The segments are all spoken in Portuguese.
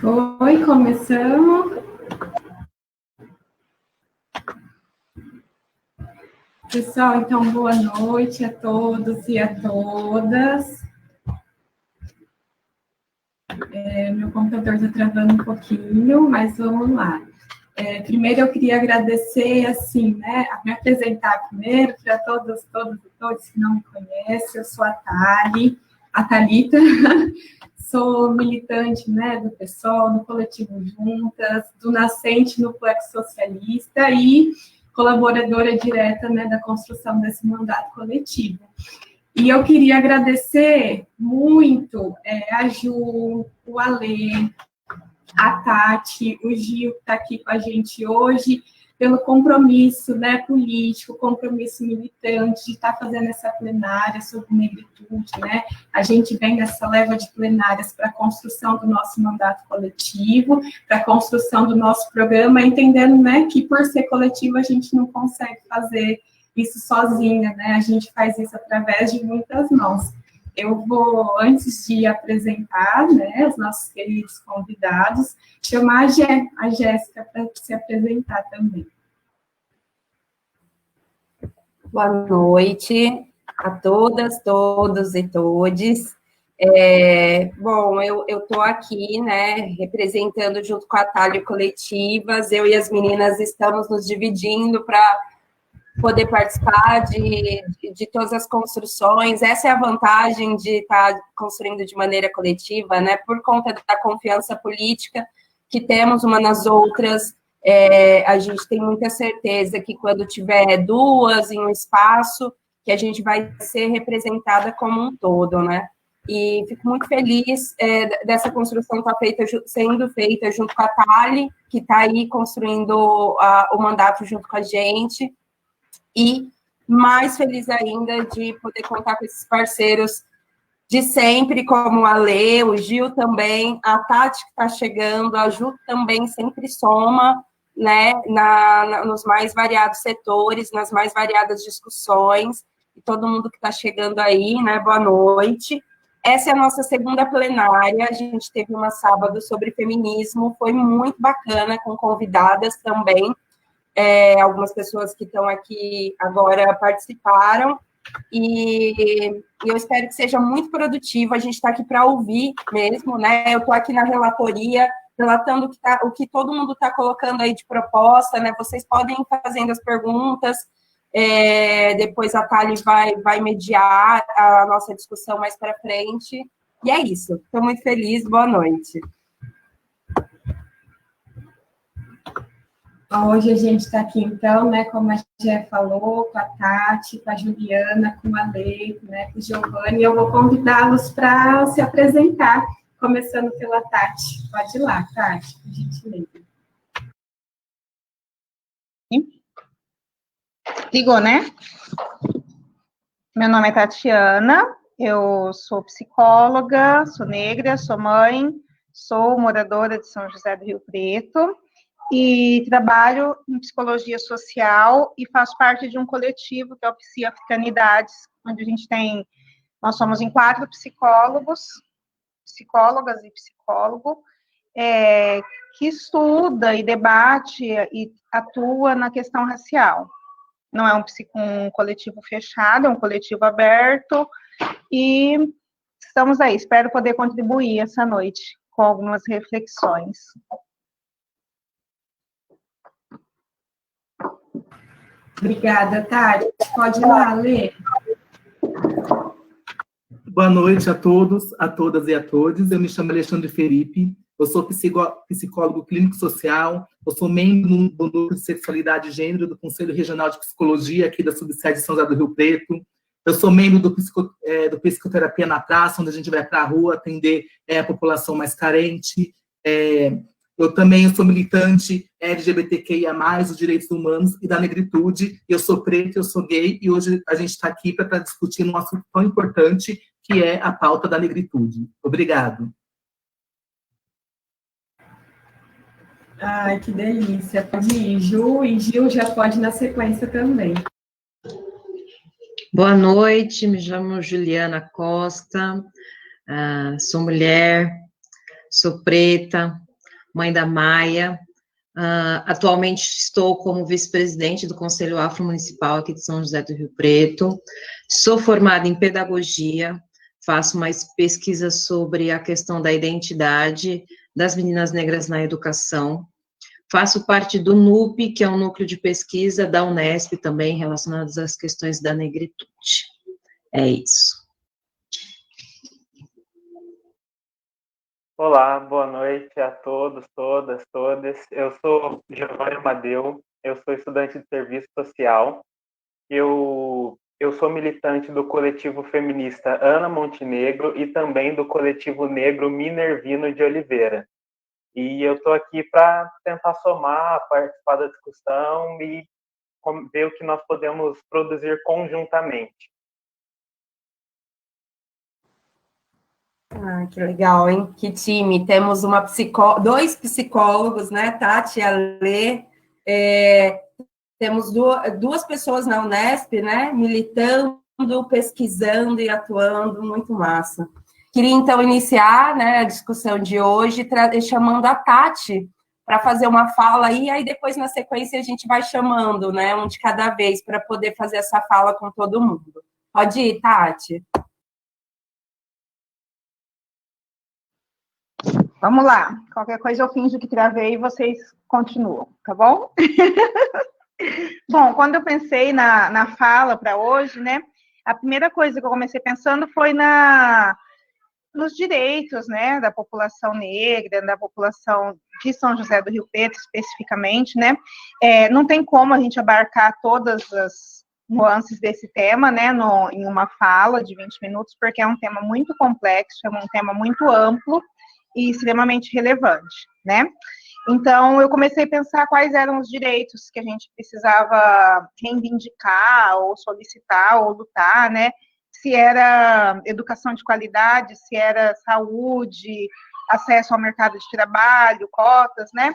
Oi, começamos. Pessoal, então, boa noite a todos e a todas. Meu computador está travando um pouquinho, mas vamos lá. Primeiro, eu queria agradecer, assim, né, a me apresentar primeiro para todos e todos que não me conhecem. Eu sou a Thalita, sou militante, né, do PSOL, do Coletivo Juntas, do Nascente no Plexo Socialista e colaboradora direta, né, da construção desse mandato coletivo. E eu queria agradecer muito a Ju, o Alê, a Tati, o Gil, que está aqui com a gente hoje, pelo compromisso, né, político, compromisso militante de estar fazendo essa plenária sobre negritude, né? A gente vem nessa leva de plenárias para a construção do nosso mandato coletivo, para a construção do nosso programa, entendendo, né, que por ser coletivo a gente não consegue fazer isso sozinha, né? A gente faz isso através de muitas mãos. Eu vou, antes de apresentar, né, os nossos queridos convidados, chamar a Jéssica para se apresentar também. Boa noite a todas, todos e todes. Bom, eu estou aqui, né, representando junto com a Thalio Coletivas. Eu e as meninas estamos nos dividindo para poder participar de todas as construções. Essa é a vantagem de estar construindo de maneira coletiva, né? Por conta da confiança política que temos uma nas outras, a gente tem muita certeza que quando tiver duas em um espaço, que a gente vai ser representada como um todo, né? E fico muito feliz dessa construção estar sendo feita junto com a Thali, que está aí construindo o mandato junto com a gente. E mais feliz ainda de poder contar com esses parceiros de sempre, como a Lê, o Gil também, a Tati que está chegando, a Ju também sempre soma, né, nos mais variados setores, nas mais variadas discussões, e todo mundo que está chegando aí, né, boa noite. Essa é a nossa segunda plenária, a gente teve uma sábado sobre feminismo, foi muito bacana, com convidadas também. Algumas pessoas que estão aqui agora participaram, e eu espero que seja muito produtivo. A gente está aqui para ouvir mesmo, né? Eu estou aqui na relatoria, relatando o que todo mundo está colocando aí de proposta, né? Vocês podem ir fazendo as perguntas, depois a Thali vai mediar a nossa discussão mais para frente, e é isso. Estou muito feliz, boa noite. Hoje a gente está aqui, então, né, como a Jé falou, com a Tati, com a Juliana, com a Lei, né, com o Giovanni, e eu vou convidá-los para se apresentar, começando pela Tati. Pode ir lá, Tati, por gentileza. Ligou, né? Meu nome é Tatiana, eu sou psicóloga, sou negra, sou mãe, sou moradora de São José do Rio Preto, e trabalho em psicologia social e faço parte de um coletivo que é o Psi Africanidades, onde nós somos em 4 psicólogas e psicólogo, que estuda e debate e atua na questão racial. Não é um coletivo fechado, é um coletivo aberto, e estamos aí, espero poder contribuir essa noite com algumas reflexões. Obrigada, Tati. Pode ir lá, Lê. Boa noite a todos, a todas e a todos. Eu me chamo Alexandre Felipe, eu sou psicólogo clínico social, eu sou membro do Núcleo de Sexualidade e Gênero do Conselho Regional de Psicologia aqui da subsede de São José do Rio Preto. Eu sou membro do Psicoterapia na Praça, onde a gente vai para a rua atender a população mais carente. Eu também sou militante LGBTQIA+, dos direitos humanos e da negritude. Eu sou preta, eu sou gay, e hoje a gente está aqui para estar discutindo um assunto tão importante, que é a pauta da negritude. Obrigado. Ai, que delícia. Pode ir, Ju, e Gil já pode ir na sequência também. Boa noite, me chamo Juliana Costa, sou mulher, sou preta, mãe da Maia. Atualmente estou como vice-presidente do Conselho Afro-Municipal aqui de São José do Rio Preto. Sou formada em pedagogia, faço mais pesquisas sobre a questão da identidade das meninas negras na educação. Faço parte do NUP, que é um núcleo de pesquisa da Unesp também, relacionados às questões da negritude. É isso. Olá, boa noite a todos, todas, todas. Eu sou Giovanni Amadeu, eu sou estudante de serviço social. Eu sou militante do coletivo feminista Ana Montenegro e também do coletivo negro Minervino de Oliveira. E eu estou aqui para tentar somar, participar da discussão e ver o que nós podemos produzir conjuntamente. Que legal, hein? Que time. Temos dois psicólogos, né? Tati e a Lê. Temos duas pessoas na Unesp, né? Militando, pesquisando e atuando, muito massa. Queria, então, iniciar, né, a discussão de hoje chamando a Tati para fazer uma fala aí depois, na sequência, a gente vai chamando, né, um de cada vez, para poder fazer essa fala com todo mundo. Pode ir, Tati? Vamos lá. Qualquer coisa eu finjo que travei e vocês continuam, tá bom? Bom, quando eu pensei na fala para hoje, né, a primeira coisa que eu comecei pensando foi nos direitos, né, da população negra, da população de São José do Rio Preto, especificamente, né. Não tem como a gente abarcar todas as nuances desse tema, né, em uma fala de 20 minutos, porque é um tema muito complexo, é um tema muito amplo e extremamente relevante, né. Então, eu comecei a pensar quais eram os direitos que a gente precisava reivindicar, ou solicitar, ou lutar, né, se era educação de qualidade, se era saúde, acesso ao mercado de trabalho, cotas, né?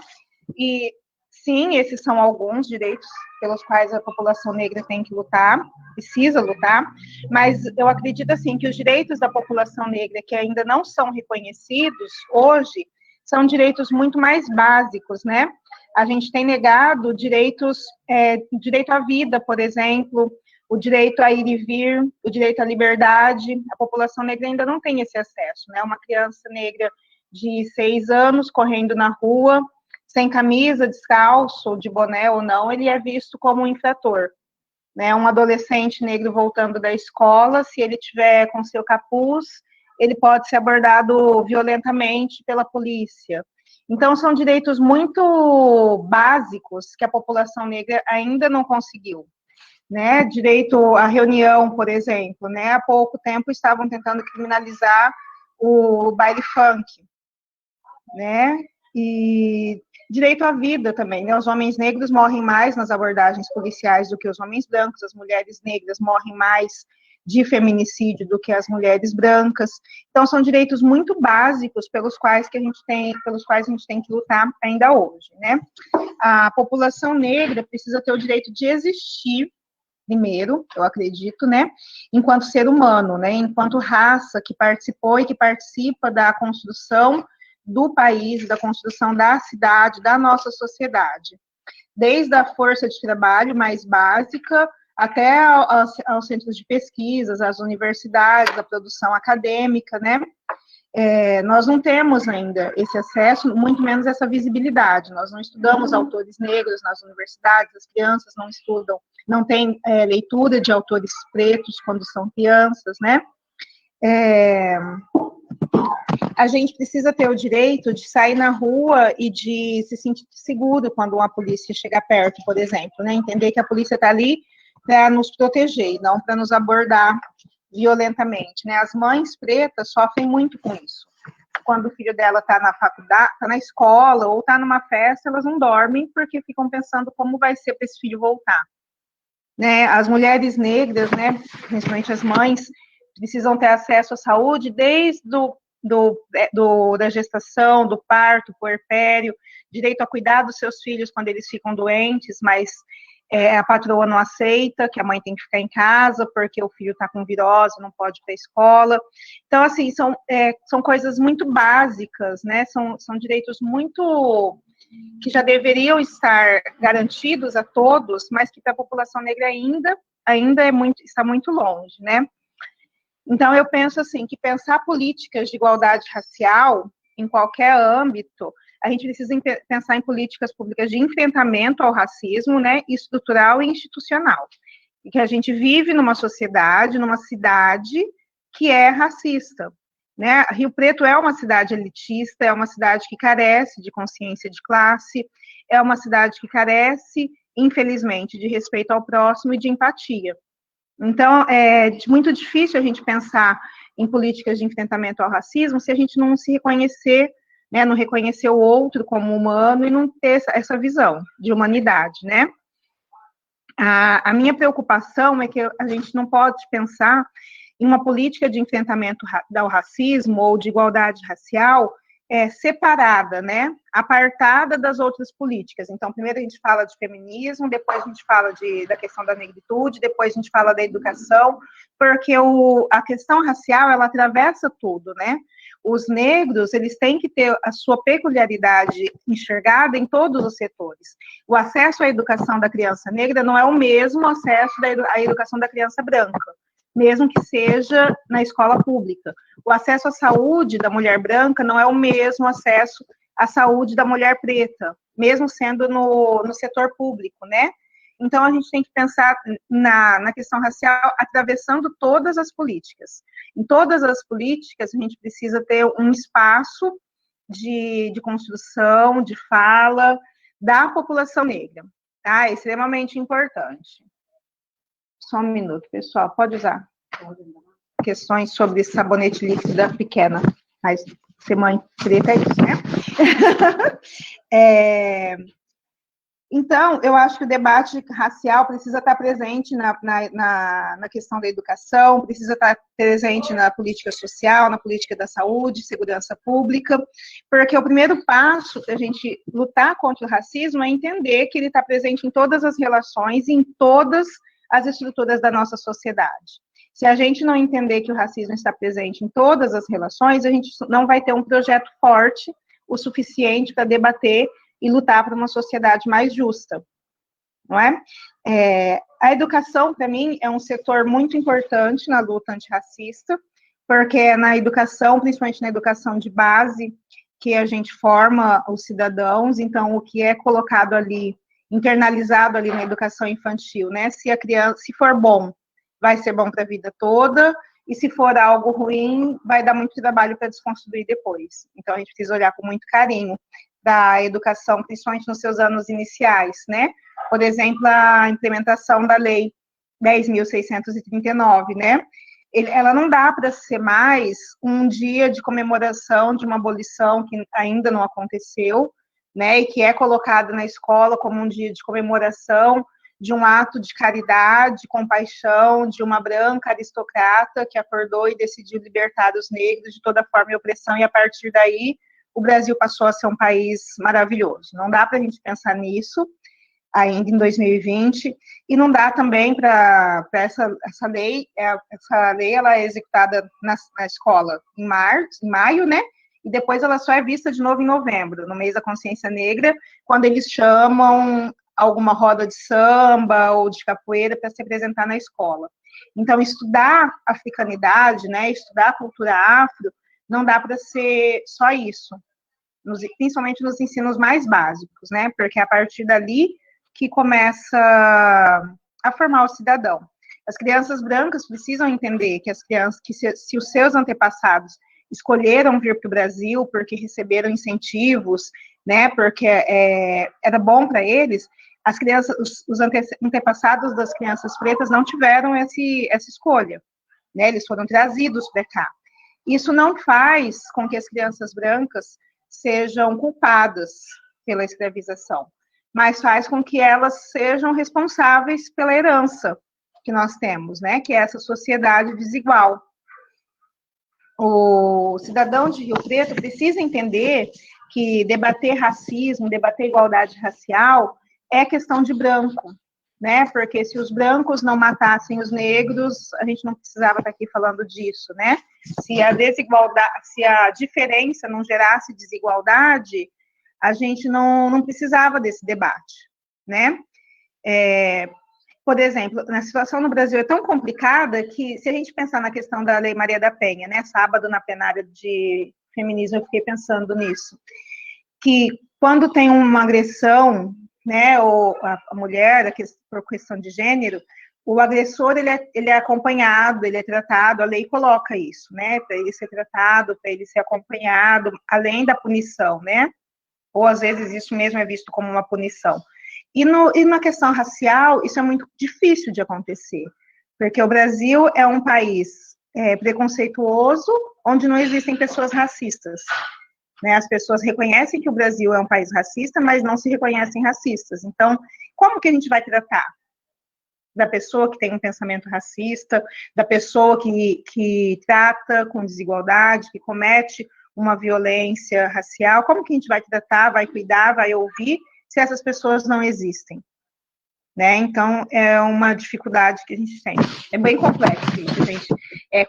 E, sim, esses são alguns direitos pelos quais a população negra tem que lutar, precisa lutar, mas eu acredito, assim, que os direitos da população negra que ainda não são reconhecidos hoje são direitos muito mais básicos, né? A gente tem negado direito à vida, por exemplo, o direito a ir e vir, o direito à liberdade. A população negra ainda não tem esse acesso, né? Uma criança negra de 6 anos correndo na rua, sem camisa, descalço, de boné ou não, ele é visto como um infrator, né? Um adolescente negro voltando da escola, se ele tiver com seu capuz, ele pode ser abordado violentamente pela polícia. Então, são direitos muito básicos que a população negra ainda não conseguiu. Né, direito à reunião, por exemplo, né, há pouco tempo estavam tentando criminalizar o baile funk, né, e direito à vida também, né, os homens negros morrem mais nas abordagens policiais do que os homens brancos, as mulheres negras morrem mais de feminicídio do que as mulheres brancas. Então, são direitos muito básicos pelos quais a gente tem que lutar ainda hoje, né. A população negra precisa ter o direito de existir, primeiro, eu acredito, né, enquanto ser humano, né, enquanto raça que participou e que participa da construção do país, da construção da cidade, da nossa sociedade. Desde a força de trabalho mais básica até aos centros de pesquisas, às universidades, a produção acadêmica, né. Nós não temos ainda esse acesso, muito menos essa visibilidade. Nós não estudamos autores negros nas universidades, as crianças não estudam, não têm leitura de autores pretos quando são crianças, né? A gente precisa ter o direito de sair na rua e de se sentir seguro quando uma polícia chegar perto, por exemplo, né? Entender que a polícia está ali para nos proteger, não para nos abordar violentamente, né? As mães pretas sofrem muito com isso. Quando o filho dela está na faculdade, está na escola ou está numa festa, elas não dormem porque ficam pensando como vai ser para esse filho voltar, né? As mulheres negras, né, principalmente as mães, precisam ter acesso à saúde desde da gestação, do parto, puerpério, direito a cuidar dos seus filhos quando eles ficam doentes, mas a patroa não aceita, que a mãe tem que ficar em casa porque o filho está com virose, não pode ir para a escola. Então, assim, são coisas muito básicas, né? São direitos muito que já deveriam estar garantidos a todos, mas que para a população negra ainda está muito longe, né? Então, eu penso assim, que pensar políticas de igualdade racial em qualquer âmbito, a gente precisa pensar em políticas públicas de enfrentamento ao racismo, né, estrutural e institucional. E que a gente vive numa sociedade, numa cidade que é racista, né? Rio Preto é uma cidade elitista, é uma cidade que carece de consciência de classe, é uma cidade que carece, infelizmente, de respeito ao próximo e de empatia. Então, é muito difícil a gente pensar em políticas de enfrentamento ao racismo se a gente não se reconhecer, né, não reconhecer o outro como humano e não ter essa visão de humanidade, né? A minha preocupação é que a gente não pode pensar em uma política de enfrentamento ao racismo ou de igualdade racial separada, né, apartada das outras políticas. Então, primeiro a gente fala de feminismo, depois a gente fala da questão da negritude, depois a gente fala da educação, porque a questão racial, ela atravessa tudo, né? Os negros, eles têm que ter a sua peculiaridade enxergada em todos os setores. O acesso à educação da criança negra não é o mesmo acesso à educação da criança branca, mesmo que seja na escola pública. O acesso à saúde da mulher branca não é o mesmo acesso à saúde da mulher preta, mesmo sendo no setor público, né? Então, a gente tem que pensar na questão racial atravessando todas as políticas. Em todas as políticas, a gente precisa ter um espaço de construção, de fala da população negra, tá? É extremamente importante. Só um minuto, pessoal, pode usar. Questões sobre sabonete líquido da pequena, mas ser mãe preta é isso, né? Então, eu acho que o debate racial precisa estar presente na questão da educação, precisa estar presente na política social, na política da saúde, segurança pública, porque o primeiro passo para a gente lutar contra o racismo é entender que ele está presente em todas as relações, em todas as estruturas da nossa sociedade. Se a gente não entender que o racismo está presente em todas as relações, a gente não vai ter um projeto forte o suficiente para debater e lutar por uma sociedade mais justa, não é? A educação, para mim, é um setor muito importante na luta antirracista, porque é na educação, principalmente na educação de base, que a gente forma os cidadãos, então o que é colocado ali, internalizado ali na educação infantil, né? Se a criança, se for bom, vai ser bom para a vida toda, e se for algo ruim, vai dar muito trabalho para desconstruir depois. Então, a gente precisa olhar com muito carinho da educação, principalmente nos seus anos iniciais, né? Por exemplo, a implementação da Lei 10.639, né? Ela não dá para ser mais um dia de comemoração de uma abolição que ainda não aconteceu, né? E que é colocada na escola como um dia de comemoração de um ato de caridade, compaixão, de uma branca aristocrata que acordou e decidiu libertar os negros de toda forma e opressão, e a partir daí o Brasil passou a ser um país maravilhoso. Não dá para a gente pensar nisso ainda em 2020, e não dá também para essa lei, ela é executada na escola em maio, né? E depois ela só é vista de novo em novembro, no mês da consciência negra, quando eles chamam alguma roda de samba ou de capoeira para se apresentar na escola. Então, estudar africanidade, né, estudar a cultura afro, não dá para ser só isso, principalmente nos ensinos mais básicos, né, porque é a partir dali que começa a formar o cidadão. As crianças brancas precisam entender que se os seus antepassados escolheram vir para o Brasil porque receberam incentivos, né, porque era bom para eles, as crianças, os antepassados das crianças pretas não tiveram essa escolha, né, eles foram trazidos para cá. Isso não faz com que as crianças brancas sejam culpadas pela escravização, mas faz com que elas sejam responsáveis pela herança que nós temos, né, que é essa sociedade desigual. O cidadão de Rio Preto precisa entender que debater racismo, debater igualdade racial é questão de branco, né? Porque se os brancos não matassem os negros, a gente não precisava estar aqui falando disso, né? Se a desigualdade, se a diferença não gerasse desigualdade, a gente não precisava desse debate, né? Por exemplo, a situação no Brasil é tão complicada que, se a gente pensar na questão da Lei Maria da Penha, né? Sábado, na plenária de feminismo, eu fiquei pensando nisso, que quando tem uma agressão, né, ou a mulher, por questão de gênero, o agressor, ele é acompanhado, ele é tratado, a lei coloca isso, né, para ele ser tratado, para ele ser acompanhado, além da punição, né, ou às vezes isso mesmo é visto como uma punição. E na questão racial, isso é muito difícil de acontecer, porque o Brasil é um país preconceituoso, onde não existem pessoas racistas, né? As pessoas reconhecem que o Brasil é um país racista, mas não se reconhecem racistas. Então, como que a gente vai tratar da pessoa que tem um pensamento racista, da pessoa que trata com desigualdade, que comete uma violência racial? Como que a gente vai tratar, vai cuidar, vai ouvir, se essas pessoas não existem? Né? Então, é uma dificuldade que a gente tem. É bem complexo isso, gente.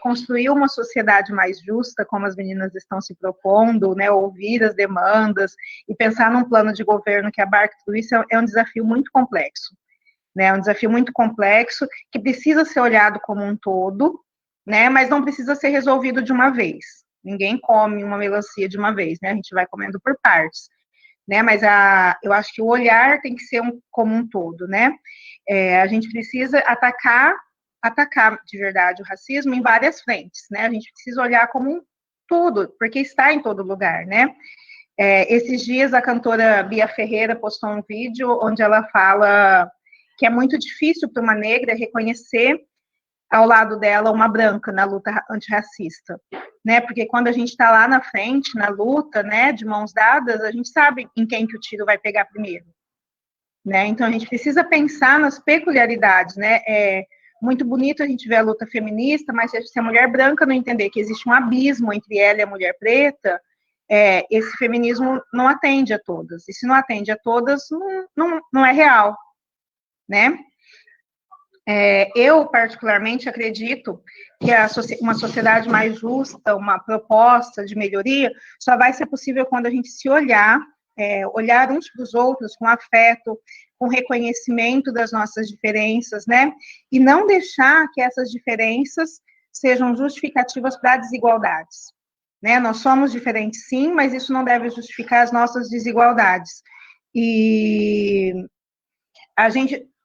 Construir uma sociedade mais justa, como as meninas estão se propondo, né? Ouvir as demandas e pensar num plano de governo que abarque tudo isso é um desafio muito complexo. Né? É um desafio muito complexo que precisa ser olhado como um todo, né? Mas não precisa ser resolvido de uma vez. Ninguém come uma melancia de uma vez, né? A gente vai comendo por partes. Né, mas eu acho que o olhar tem que ser como um todo, né? A gente precisa atacar de verdade o racismo em várias frentes, né? A gente precisa olhar como um todo, porque está em todo lugar, né? Esses dias a cantora Bia Ferreira postou um vídeo onde ela fala que é muito difícil para uma negra reconhecer ao lado dela uma branca na luta antirracista, né? Porque quando a gente está lá na frente, na luta, né, de mãos dadas, a gente sabe em quem que o tiro vai pegar primeiro, né? Então a gente precisa pensar nas peculiaridades, né? É muito bonito a gente ver a luta feminista, mas se a mulher branca não entender que existe um abismo entre ela e a mulher preta, esse feminismo não atende a todas. E se não atende a todas, não é real, né? Eu, particularmente, acredito que uma sociedade mais justa, uma proposta de melhoria, só vai ser possível quando a gente se olhar uns para os outros com afeto, com reconhecimento das nossas diferenças, né? E não deixar que essas diferenças sejam justificativas para desigualdades, né? Nós somos diferentes, sim, mas isso não deve justificar as nossas desigualdades. E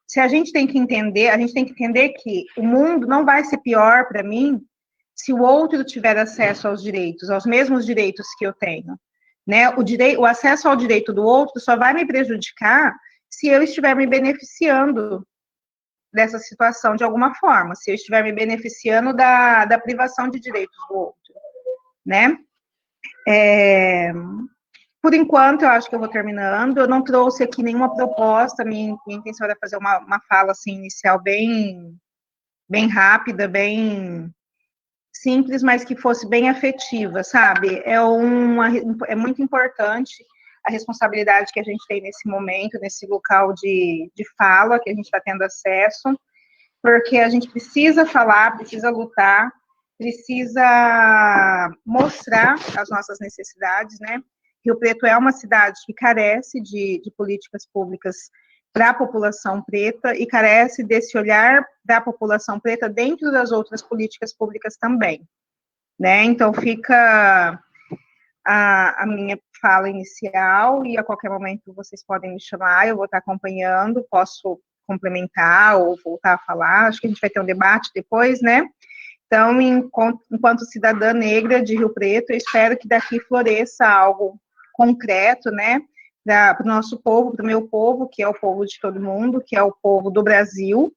se a gente tem que entender que o mundo não vai ser pior para mim se o outro tiver acesso aos direitos, aos mesmos direitos que eu tenho, né? O acesso ao direito do outro só vai me prejudicar se eu estiver me beneficiando dessa situação de alguma forma, se eu estiver me beneficiando da privação de direitos do outro, né? Por enquanto, eu acho que eu vou terminando. Eu não trouxe aqui nenhuma proposta. Minha intenção era fazer uma fala assim, inicial bem rápida, bem simples, mas que fosse bem afetiva, sabe? É muito importante a responsabilidade que a gente tem nesse momento, nesse local de fala que a gente está tendo acesso, porque a gente precisa falar, precisa lutar, precisa mostrar as nossas necessidades, né? Rio Preto é uma cidade que carece de políticas públicas para a população preta e carece desse olhar da população preta dentro das outras políticas públicas também, né? Então, fica a minha fala inicial e a qualquer momento vocês podem me chamar, eu vou estar acompanhando, posso complementar ou voltar a falar, acho que a gente vai ter um debate depois, né? Então, enquanto cidadã negra de Rio Preto, eu espero que daqui floresça algo concreto, né, para o nosso povo, para o meu povo, que é o povo de todo mundo, que é o povo do Brasil,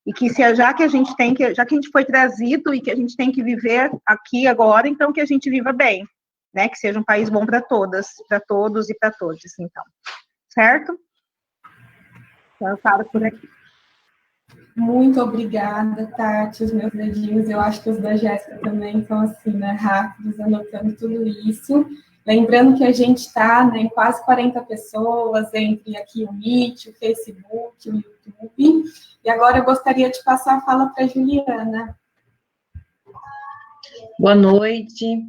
e que já que a gente foi trazido e que a gente tem que viver aqui agora, então que a gente viva bem, né, que seja um país bom para todas, para todos e para todos, então, certo? Então, eu paro por aqui. Muito obrigada, Tati, os meus dedinhos, eu acho que os da Jéssica também estão assim, né, rápidos, anotando tudo isso. Lembrando que a gente está, né, em quase 40 pessoas, entre aqui o Meet, o Facebook, o YouTube. E agora eu gostaria de passar a fala para a Juliana. Boa noite.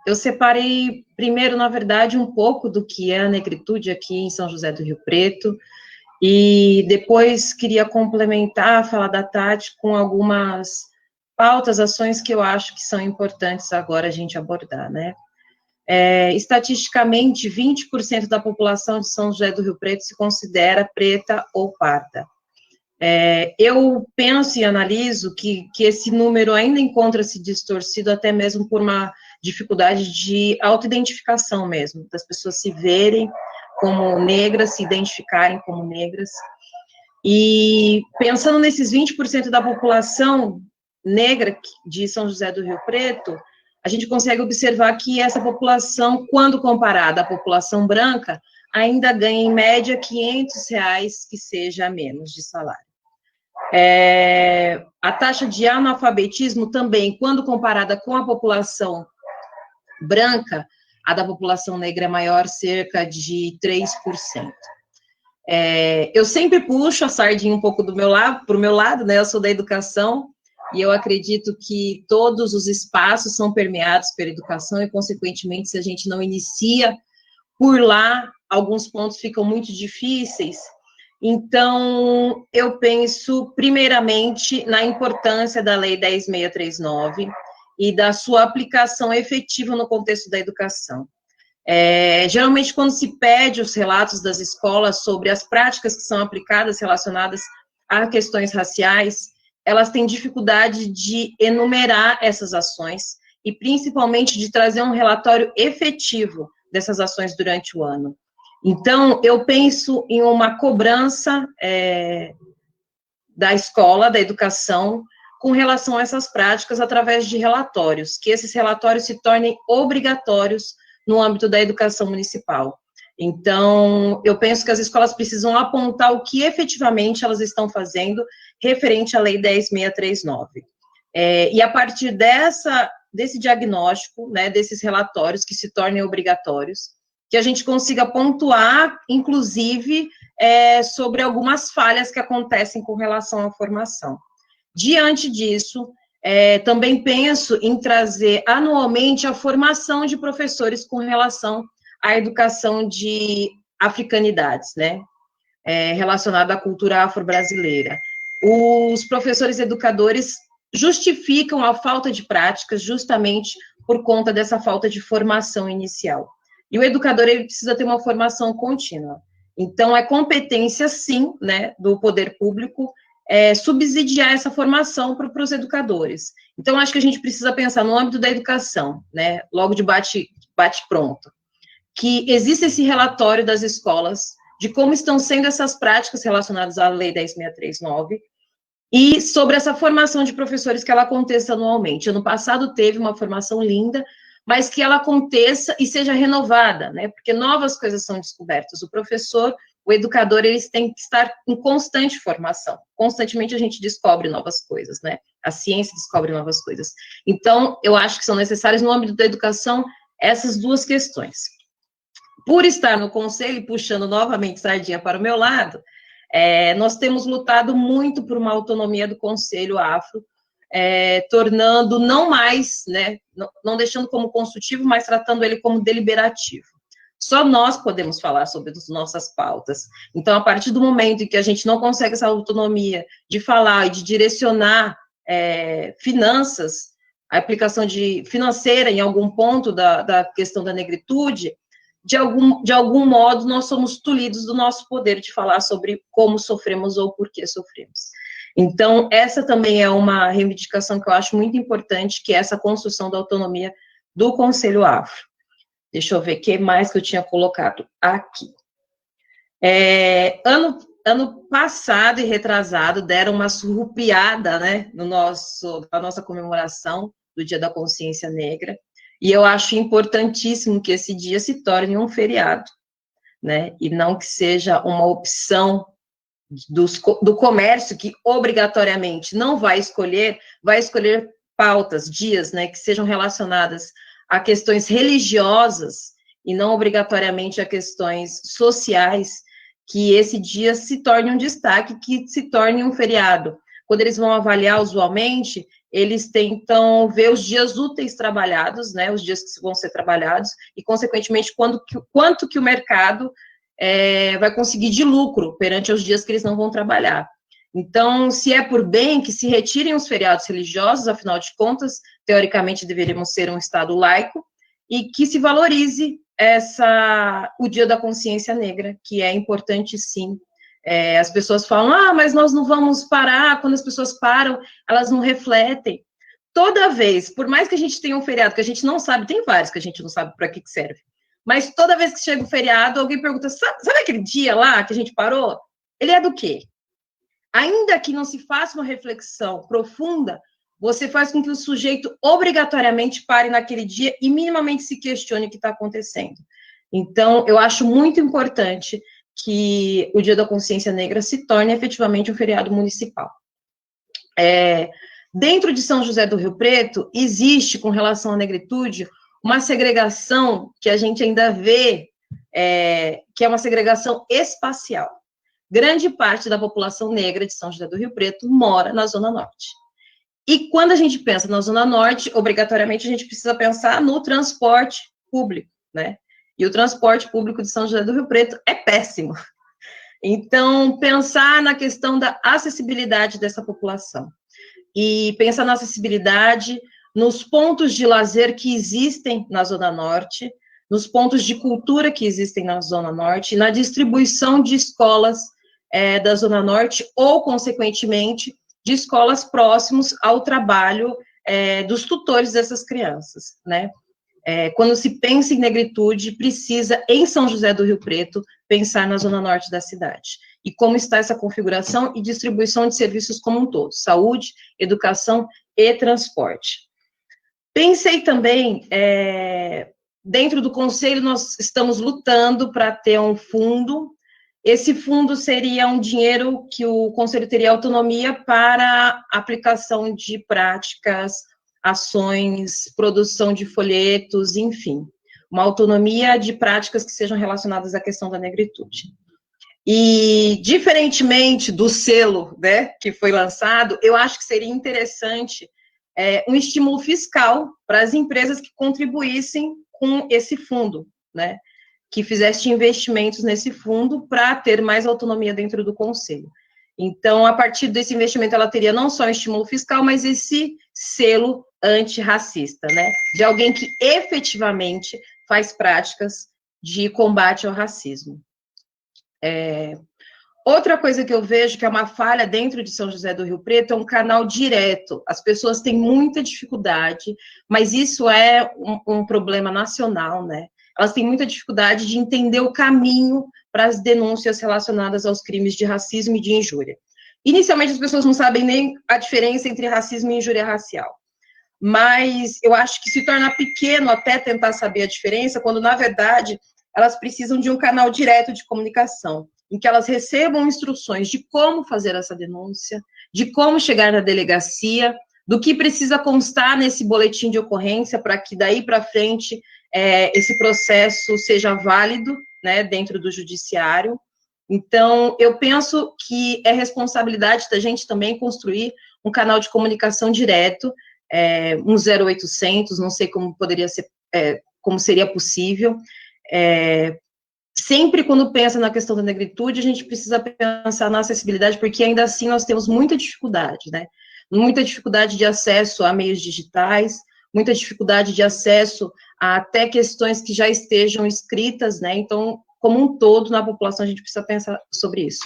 Eu separei primeiro, na verdade, um pouco do que é a negritude aqui em São José do Rio Preto, e depois queria complementar, falar da Tati com algumas pautas, ações que eu acho que são importantes agora a gente abordar, né? Estatisticamente, 20% da população de São José do Rio Preto se considera preta ou parda. Eu penso e analiso que esse número ainda encontra-se distorcido até mesmo por uma dificuldade de autoidentificação mesmo, das pessoas se verem como negras, se identificarem como negras. E pensando nesses 20% da população negra de São José do Rio Preto, a gente consegue observar que essa população, quando comparada à população branca, ainda ganha em média R$500, que seja a menos de salário. A taxa de analfabetismo também, quando comparada com a população branca, a da população negra é maior, cerca de 3%. Eu sempre puxo a sardinha um pouco para o meu lado, né? Eu sou da educação, e eu acredito que todos os espaços são permeados pela educação, e, consequentemente, se a gente não inicia por lá, alguns pontos ficam muito difíceis. Então, eu penso, primeiramente, na importância da Lei 10.639 e da sua aplicação efetiva no contexto da educação. Geralmente, quando se pede os relatos das escolas sobre as práticas que são aplicadas relacionadas a questões raciais, elas têm dificuldade de enumerar essas ações e, principalmente, de trazer um relatório efetivo dessas ações durante o ano. Então, eu penso em uma cobrança da escola, da educação, com relação a essas práticas através de relatórios, que esses relatórios se tornem obrigatórios no âmbito da educação municipal. Então, eu penso que as escolas precisam apontar o que efetivamente elas estão fazendo referente à Lei 10.639. E a partir desse diagnóstico, né, desses relatórios que se tornem obrigatórios, que a gente consiga pontuar, inclusive, sobre algumas falhas que acontecem com relação à formação. Diante disso, também penso em trazer anualmente a formação de professores com relação à educação de africanidades, né, relacionada à cultura afro-brasileira. Os professores educadores justificam a falta de práticas justamente por conta dessa falta de formação inicial. E o educador, ele precisa ter uma formação contínua. Então, é competência, sim, né, do poder público, subsidiar essa formação para os educadores. Então, acho que a gente precisa pensar no âmbito da educação, né, logo de bate-pronto, que existe esse relatório das escolas de como estão sendo essas práticas relacionadas à Lei 10.639 e sobre essa formação de professores que ela aconteça anualmente. Ano passado teve uma formação linda, mas que ela aconteça e seja renovada, né? Porque novas coisas são descobertas. O professor, o educador, eles têm que estar em constante formação. Constantemente a gente descobre novas coisas, né? A ciência descobre novas coisas. Então, eu acho que são necessárias, no âmbito da educação, essas duas questões. Por estar no conselho, puxando novamente sardinha para o meu lado, nós temos lutado muito por uma autonomia do Conselho Afro, tornando não mais, né, não deixando como consultivo, mas tratando ele como deliberativo. Só nós podemos falar sobre as nossas pautas. Então, a partir do momento em que a gente não consegue essa autonomia de falar e de direcionar finanças, a aplicação financeira em algum ponto da questão da negritude, de algum modo, nós somos tolhidos do nosso poder de falar sobre como sofremos ou por que sofremos. Então, essa também é uma reivindicação que eu acho muito importante, que é essa construção da autonomia do Conselho Afro. Deixa eu ver o que mais que eu tinha colocado aqui. Ano passado e retrasado, deram uma surrupiada, né, na nossa comemoração do Dia da Consciência Negra, e eu acho importantíssimo que esse dia se torne um feriado, né, e não que seja uma opção do comércio que obrigatoriamente não vai escolher pautas, dias, né, que sejam relacionadas a questões religiosas e não obrigatoriamente a questões sociais, que esse dia se torne um destaque, que se torne um feriado. Quando eles vão avaliar usualmente, eles tentam ver os dias úteis trabalhados, né, os dias que vão ser trabalhados, e, consequentemente, quanto que o mercado vai conseguir de lucro perante os dias que eles não vão trabalhar. Então, se é por bem que se retirem os feriados religiosos, afinal de contas, teoricamente deveríamos ser um Estado laico, e que se valorize o Dia da Consciência Negra, que é importante, sim. As pessoas falam, mas nós não vamos parar. Quando as pessoas param, elas não refletem. Toda vez, por mais que a gente tenha um feriado que a gente não sabe, tem vários que a gente não sabe para que serve, mas toda vez que chega o feriado, alguém pergunta, sabe aquele dia lá que a gente parou? Ele é do quê? Ainda que não se faça uma reflexão profunda, você faz com que o sujeito obrigatoriamente pare naquele dia e minimamente se questione o que está acontecendo. Então, eu acho muito importante que o Dia da Consciência Negra se torne efetivamente um feriado municipal. Dentro de São José do Rio Preto, existe, com relação à negritude, uma segregação que a gente ainda vê, que é uma segregação espacial. Grande parte da população negra de São José do Rio Preto mora na Zona Norte. E quando a gente pensa na Zona Norte, obrigatoriamente a gente precisa pensar no transporte público, né? E o transporte público de São José do Rio Preto é péssimo. Então, pensar na questão da acessibilidade dessa população. E pensar na acessibilidade nos pontos de lazer que existem na Zona Norte, nos pontos de cultura que existem na Zona Norte, na distribuição de escolas da Zona Norte, ou, consequentemente, de escolas próximos ao trabalho dos tutores dessas crianças, né? Quando se pensa em negritude, precisa, em São José do Rio Preto, pensar na Zona Norte da cidade. E como está essa configuração e distribuição de serviços como um todo, saúde, educação e transporte. Pensei também, dentro do Conselho, nós estamos lutando para ter um fundo. Esse fundo seria um dinheiro que o Conselho teria autonomia para aplicação de práticas, ações, produção de folhetos, enfim, uma autonomia de práticas que sejam relacionadas à questão da negritude. E, diferentemente do selo, né, que foi lançado, eu acho que seria interessante um estímulo fiscal para as empresas que contribuíssem com esse fundo, né, que fizessem investimentos nesse fundo para ter mais autonomia dentro do Conselho. Então, a partir desse investimento, ela teria não só um estímulo fiscal, mas esse selo antirracista, né? De alguém que efetivamente faz práticas de combate ao racismo. Outra coisa que eu vejo que é uma falha dentro de São José do Rio Preto é um canal direto. As pessoas têm muita dificuldade, mas isso é um problema nacional, né? Elas têm muita dificuldade de entender o caminho para as denúncias relacionadas aos crimes de racismo e de injúria. Inicialmente, as pessoas não sabem nem a diferença entre racismo e injúria racial. Mas eu acho que se torna pequeno até tentar saber a diferença, quando, na verdade, elas precisam de um canal direto de comunicação, em que elas recebam instruções de como fazer essa denúncia, de como chegar na delegacia, do que precisa constar nesse boletim de ocorrência para que daí para frente esse processo seja válido, né, dentro do judiciário. Então, eu penso que é responsabilidade da gente também construir um canal de comunicação direto, um 0800, não sei como poderia ser, como seria possível. Sempre quando pensa na questão da negritude, a gente precisa pensar na acessibilidade, porque ainda assim nós temos muita dificuldade, né? Muita dificuldade de acesso a meios digitais, muita dificuldade de acesso a até questões que já estejam escritas, né? Então, como um todo, na população, a gente precisa pensar sobre isso.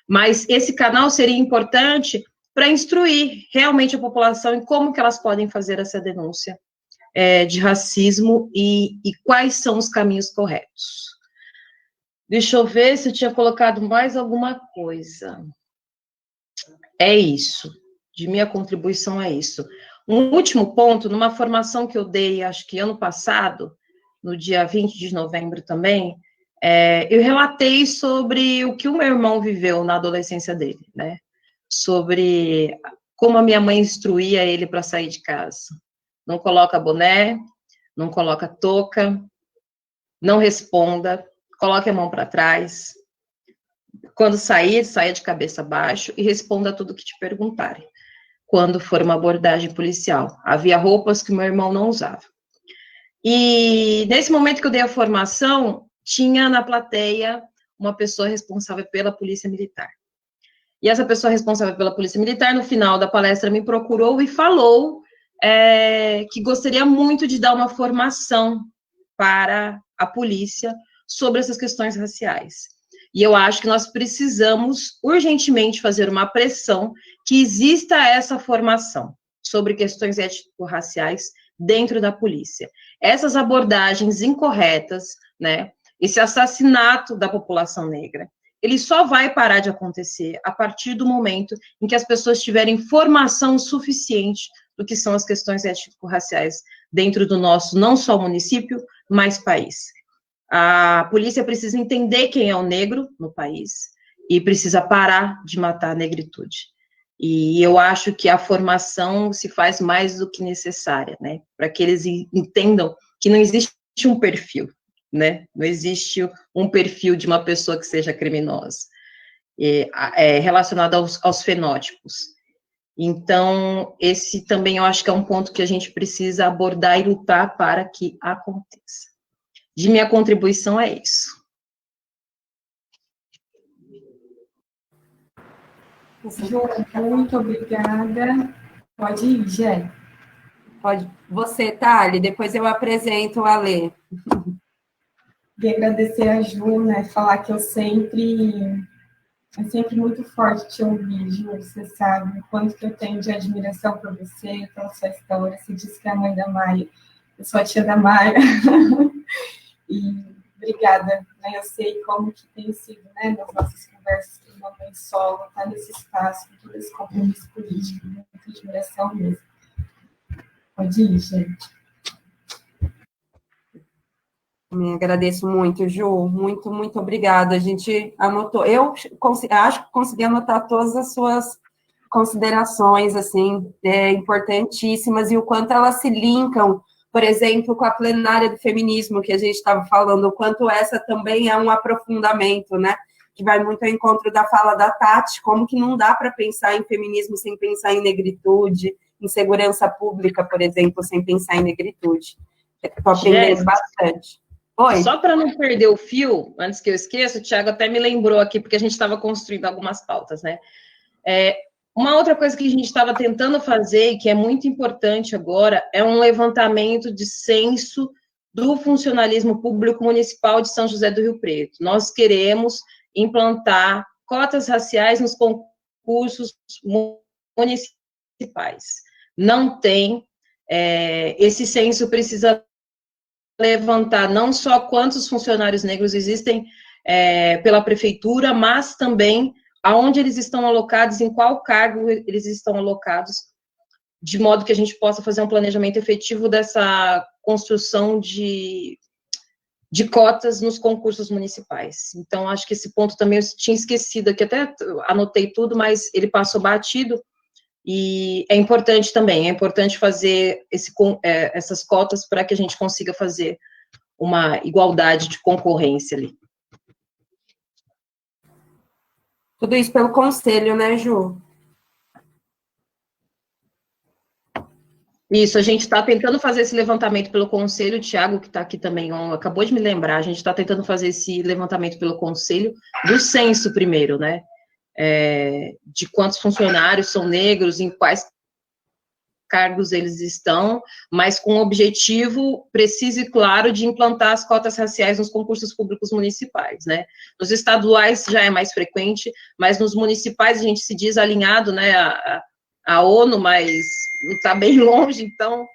Mas esse canal seria importante para instruir realmente a população em como que elas podem fazer essa denúncia de racismo e quais são os caminhos corretos. Deixa eu ver se eu tinha colocado mais alguma coisa. É isso. De minha contribuição é isso. Um último ponto, numa formação que eu dei, acho que ano passado, no dia 20 de novembro também, eu relatei sobre o que o meu irmão viveu na adolescência dele, né? Sobre como a minha mãe instruía ele para sair de casa. Não coloca boné, Não coloca touca, não responda, coloque a mão para trás. Quando sair, saia de cabeça baixa e responda tudo que te perguntarem. Quando for uma abordagem policial. Havia roupas que meu irmão não usava. E nesse momento que eu dei a formação, tinha na plateia uma pessoa responsável pela Polícia Militar. E essa pessoa responsável pela Polícia Militar, no final da palestra, me procurou e falou que gostaria muito de dar uma formação para a polícia sobre essas questões raciais. E eu acho que nós precisamos urgentemente fazer uma pressão que exista essa formação sobre questões étnico-raciais dentro da polícia. Essas abordagens incorretas, né, esse assassinato da população negra, ele só vai parar de acontecer a partir do momento em que as pessoas tiverem formação suficiente do que são as questões étnico-raciais dentro do nosso, não só município, mas país. A polícia precisa entender quem é o negro no país e precisa parar de matar a negritude. E eu acho que a formação se faz mais do que necessária, né? Para que eles entendam que não existe um perfil, né? Não existe um perfil de uma pessoa que seja criminosa, relacionado aos fenótipos. Então, esse também eu acho que é um ponto que a gente precisa abordar e lutar para que aconteça. De minha contribuição é isso. Ju, muito obrigada. Pode ir, Gé. Pode. Você, Thali, depois eu apresento a Lê. Queria agradecer a Ju, né? Falar que é sempre muito forte te ouvir, Ju. Você sabe o quanto que eu tenho de admiração por você, pela sua história. Você disse que é a mãe da Maia. Eu sou a tia da Maia. E obrigada, né? Eu sei como que tem sido, né, nas nossas conversas, que uma mãe solo está nesse espaço, com todo esse compromisso político, muita admiração mesmo. Pode ir, gente. Me agradeço muito, Ju, muito, muito obrigada. A gente anotou, eu acho que consegui anotar todas as suas considerações, assim, importantíssimas, e o quanto elas se linkam, por exemplo, com a plenária do feminismo, que a gente estava falando, o quanto essa também é um aprofundamento, né, que vai muito ao encontro da fala da Tati, como que não dá para pensar em feminismo sem pensar em negritude, em segurança pública, por exemplo, sem pensar em negritude. Estou aprendendo bastante. Oi. Só para não perder o fio, antes que eu esqueça, o Thiago até me lembrou aqui, porque a gente estava construindo algumas pautas, né? Uma outra coisa que a gente estava tentando fazer, e que é muito importante agora, é um levantamento de censo do funcionalismo público municipal de São José do Rio Preto. Nós queremos implantar cotas raciais nos concursos municipais. Não tem, esse censo precisa levantar não só quantos funcionários negros existem pela prefeitura, mas também aonde eles estão alocados, em qual cargo eles estão alocados, de modo que a gente possa fazer um planejamento efetivo dessa construção de cotas nos concursos municipais. Então, acho que esse ponto também eu tinha esquecido aqui, até anotei tudo, mas ele passou batido, e é importante também, é importante fazer essas cotas para que a gente consiga fazer uma igualdade de concorrência ali. Tudo isso pelo conselho, né, Ju? Isso, a gente está tentando fazer esse levantamento pelo conselho, o Thiago, que está aqui também, acabou de me lembrar, a gente está tentando fazer esse levantamento pelo conselho do censo primeiro, né? De quantos funcionários são negros, em quais cargos eles estão, mas com o objetivo preciso e claro de implantar as cotas raciais nos concursos públicos municipais, né? Nos estaduais já é mais frequente, mas nos municipais a gente se diz alinhado, né, a ONU, mas está bem longe, então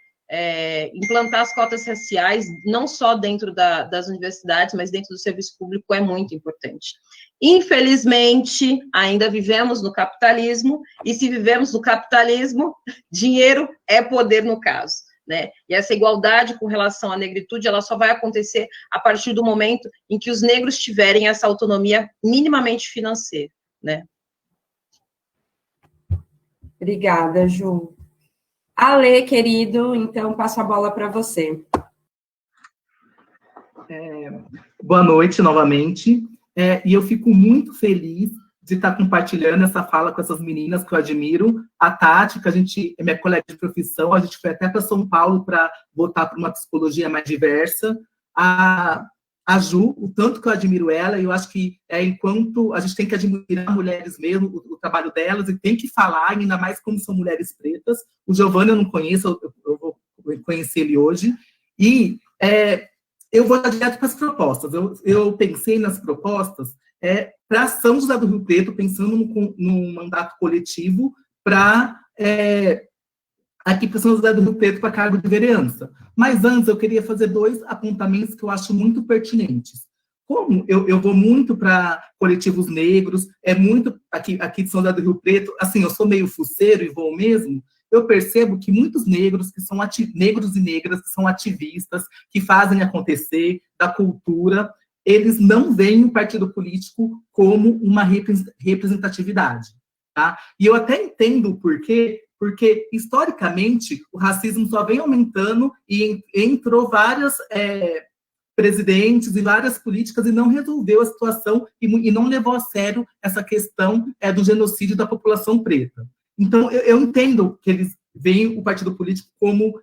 implantar as cotas raciais, não só dentro das universidades, mas dentro do serviço público é muito importante. Infelizmente, ainda vivemos no capitalismo, e se vivemos no capitalismo, dinheiro é poder no caso, né? E essa igualdade com relação à negritude, ela só vai acontecer a partir do momento em que os negros tiverem essa autonomia minimamente financeira, né? Obrigada, Ju. Ale, querido, então passo a bola para você. Boa noite, novamente. E eu fico muito feliz de estar compartilhando essa fala com essas meninas que eu admiro. A Tati, que a gente é minha colega de profissão, a gente foi até para São Paulo para votar por uma psicologia mais diversa. A Ju, o tanto que eu admiro ela, e eu acho que enquanto a gente tem que admirar mulheres mesmo, o trabalho delas, e tem que falar, ainda mais como são mulheres pretas. O Giovanni eu não conheço, eu vou conhecer ele hoje. E eu vou direto para as propostas. Eu pensei nas propostas para São José do Rio Preto, pensando num mandato coletivo para aqui para São José do Rio Preto para cargo de vereança. Mas antes eu queria fazer 2 apontamentos que eu acho muito pertinentes. Como eu vou muito para coletivos negros, muito aqui de São José do Rio Preto, assim, eu sou meio fuceiro e vou mesmo, eu percebo que muitos negros que são negros e negras que são ativistas, que fazem acontecer da cultura, eles não veem o partido político como uma representatividade, tá? E eu até entendo o porquê, porque, historicamente, o racismo só vem aumentando e entrou vários presidentes e várias políticas e não resolveu a situação e não levou a sério essa questão do genocídio da população preta. Então, eu entendo que eles veem o partido político como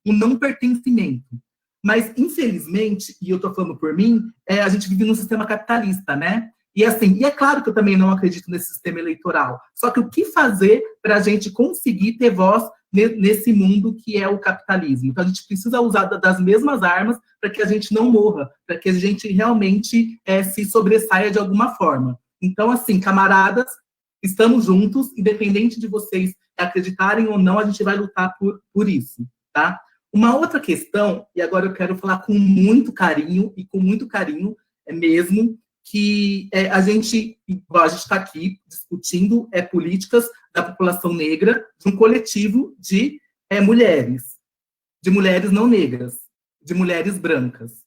um não pertencimento. Mas, infelizmente, e eu estou falando por mim, a gente vive num sistema capitalista, né? E assim, é claro que eu também não acredito nesse sistema eleitoral. Só que o que fazer para a gente conseguir ter voz nesse mundo que é o capitalismo? Então, a gente precisa usar das mesmas armas para que a gente não morra, para que a gente realmente se sobressaia de alguma forma. Então, assim, camaradas, estamos juntos, independente de vocês acreditarem ou não, a gente vai lutar por isso, tá? Uma outra questão, e agora eu quero falar com muito carinho mesmo, que a gente está aqui discutindo políticas da população negra de um coletivo de mulheres não negras, de mulheres brancas.